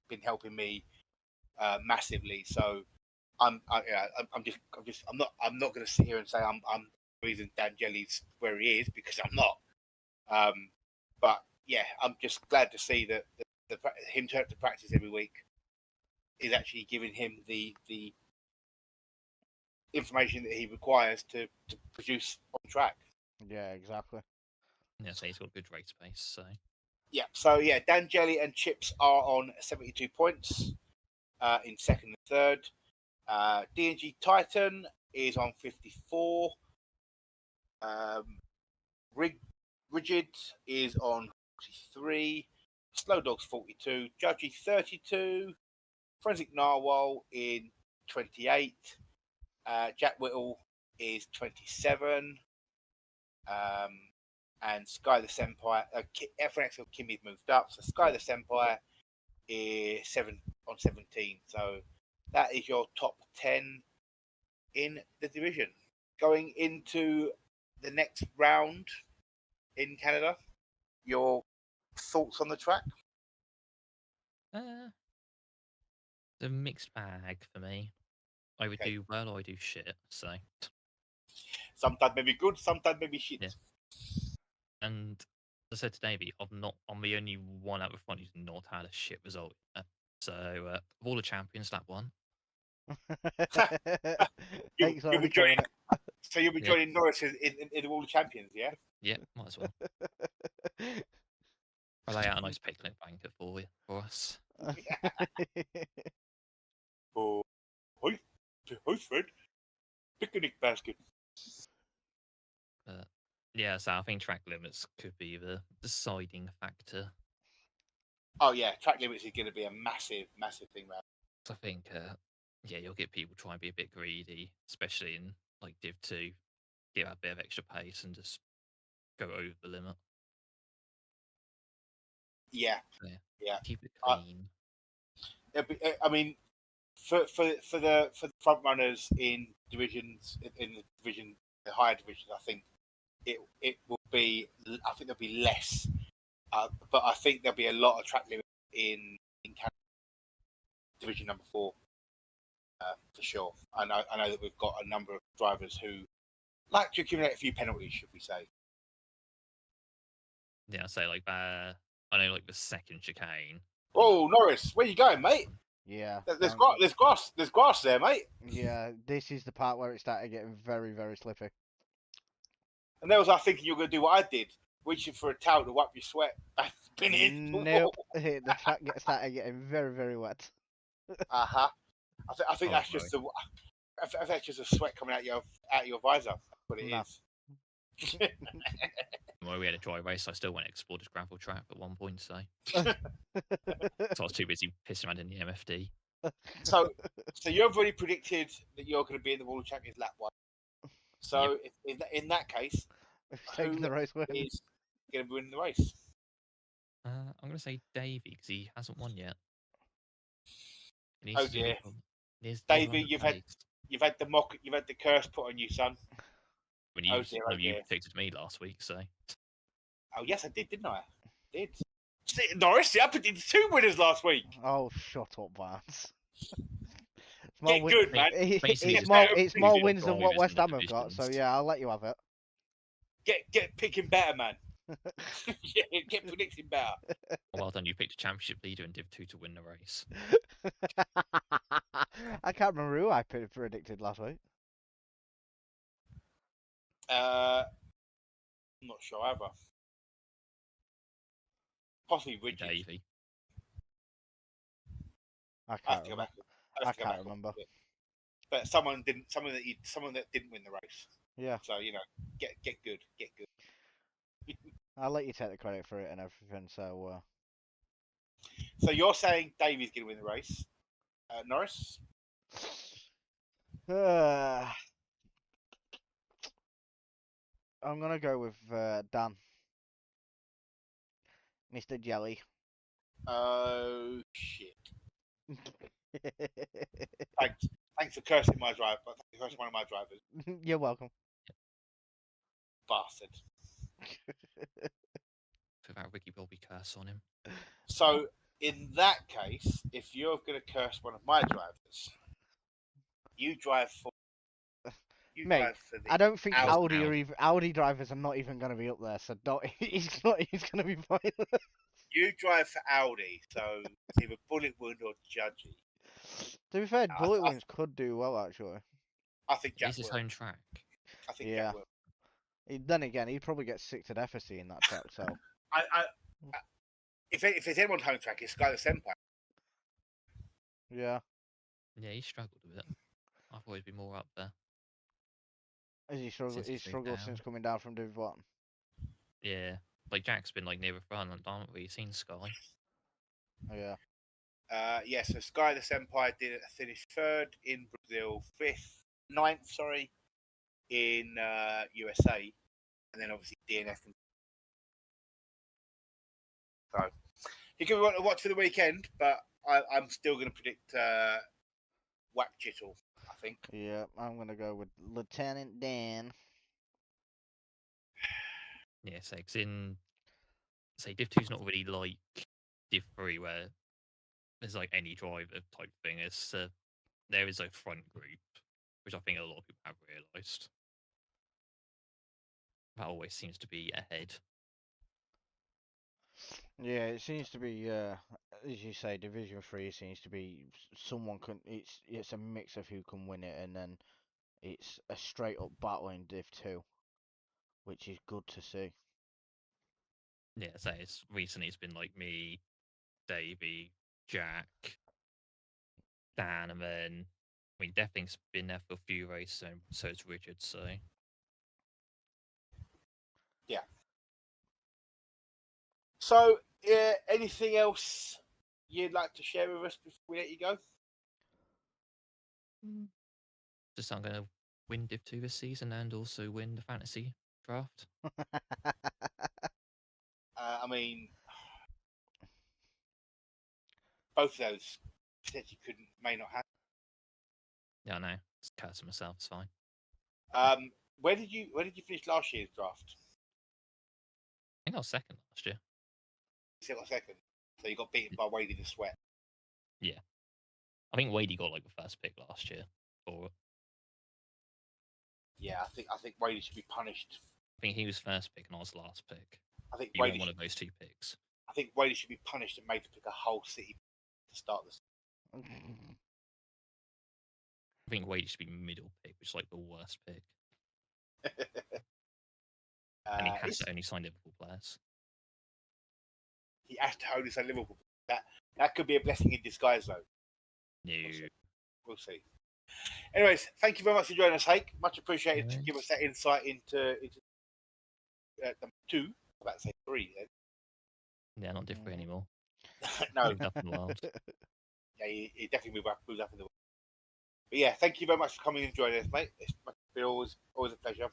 been helping me massively. So I'm not going to sit here and say I'm the reason Dan Jelly's where he is, because I'm not. But yeah, I'm just glad to see that him turn up to practice every week is actually giving him the information that he requires to produce on track. Yeah, exactly. Yeah, so he's got good race pace. So yeah, Dan Jelly and Chips are on 72 points in second and third. D&G Titan is on 54. Rigid is on 43. Slow Dogs 42. Judgy 32. Forensic Narwhal in 28. Jack Whittle is 27. And Sky the Senpai, F1XL Kimmy's moved up. So Sky the Senpai is 17. So that is your top 10 in the division. Going into the next round in Canada, your thoughts on the track? it's a mixed bag for me. I would do well or I do shit. So sometimes maybe good, sometimes maybe shit. Yeah. And as I said to Davey, I'm the only one out of front who's not had a shit result yet. So of all the champions, lap 1. Thanks for echoing it. So you'll be joining Norris in all the champions, yeah? Yeah, might as well. I'll lay out a nice picnic blanket for us. Oh, hi Fred. Picnic basket. Yeah, so I think track limits could be the deciding factor. Oh yeah, track limits is going to be a massive thing, man. I think, you'll get people trying to be a bit greedy, especially in like Div 2, get that bit of extra pace and just go over the limit. Yeah. Keep it clean. I mean, for the front runners in divisions, the higher divisions, I think it will be. I think there'll be less, but I think there'll be a lot of track limits in Canada, division number 4, for sure. I know that we've got a number of drivers who like to accumulate a few penalties, should we say? Yeah, so like I know like the second chicane. Oh, Norris, where you going, mate? Yeah. There's grass there, mate. Yeah, this is the part where it started getting very, very slippy. And there was I thinking you were going to do what I did, reaching for a towel to wipe your sweat and spin it into the Nope. wall. The track started getting very, very wet. I think that's just that's just a sweat coming out your visor. That's what it is. Well, we had a dry race, I still went to explore this gravel trap at one point, so I was too busy pissing around in the MFD. So you've already predicted that you're going to be in the World Champions lap 1. So in that case, who the race win. is going to win the race? I'm going to say Davey because he hasn't won yet. Oh dear, Davey, you've had You've had the curse put on you, son. When Oh you, dear, no, oh you dear. predicted me last week, so Oh yes, I did, didn't I? Did. See, Norris, I predicted 2 winners last week. Oh, shut up, Vance. Get good, man. basically It's just more. better It's picking. more wins than what drivers West in the Ham have got. So divisions. yeah, I'll let you have it. Get picking better, man. Yeah, get predicting better. Well done, you picked a championship leader in Div 2 to win the race. I can't remember who I predicted last week. I'm not sure either. Possibly Richard. Davey. I I have can't to go remember. back. I can't remember. But someone didn't. Someone that didn't win the race. Yeah, So get good. I'll let you take the credit for it and everything. So So you're saying Davey's going to win the race, Norris? I'm gonna go with Dan, Mr. Jelly. Oh shit! Thanks for cursing my driver. Thanks for cursing one of my drivers, You're welcome. bastard. Put that Ricky Bobby curse on him. So in that case, if you're going to curse one of my drivers, you drive for. You Mate, drive for the. I don't think Audi. Audi or even Audi drivers are not even gonna be up there. So don't. He's not. He's gonna be fine. You drive for Audi, so it's either Bulletwood or Judgy. To be fair, I- Bullet I- Wounds could do well actually. I think Jack He's his will. own track. I think Yeah. Jack will. Then again, he'd probably get sick to death of seeing that track. So I if it's anyone's home track, it's Sky the Senpai. yeah, Yeah, he struggled a bit. I thought he'd be more up there. has he struggled? Since He's he's moved struggled down. since coming down from Div 1. Yeah, like Jack's been like near the front, and I haven't really seen Sky. Yeah. Yeah, so Sky the Senpai did finish 3rd in Brazil, 9th, sorry, in USA, and then obviously DNF. So you can want to watch for the weekend, but I'm still going to predict Whack Jittle, I think. Yeah, I'm gonna go with Lieutenant Dan. Yeah, so 'cause in say Div 2's not really like Div 3 where there's like any driver type thing. It's there is a front group, which I think a lot of people have realised. That always seems to be ahead. Yeah, it seems to be, as you say, Division 3 seems to be someone can. It's a mix of who can win it, and then it's a straight up battle in Div 2, which is good to see. Yeah, so it's been like me, Davey, Jack, Dan, and then I mean Deathlink's been there for a few races, so it's Richard. So Yeah. So, anything else you'd like to share with us before we let you go? just I'm gonna win Div 2 this season and also win the fantasy draft. I mean, both of those potentially may not happen. Yeah, I know. Just cursing myself. It's fine. Where did you finish last year's draft? I think I was second last year. You got second, so you got beaten by Wade in the sweat. I think Wadey got like the first pick last year. Or I Yeah, I think Wade should be punished. think he was first pick and I was last pick. I think You Wade weren't one should, of those two picks. I think Wade should be punished and made to pick a whole city to start this. I think Wadey should be middle pick, which is like the worst pick. And he has to only sign Liverpool players. He has to only say Liverpool. That could be a blessing in disguise, though. No. We'll see. Anyways, thank you very much for joining us, Hake. Much appreciated No to give us that insight into number 2. I'm about to say 3 then. Yeah, not different anymore. No, Moved up in the world. yeah, he definitely moved up in the world. But yeah, thank you very much for coming and joining us, mate. It's been always a pleasure.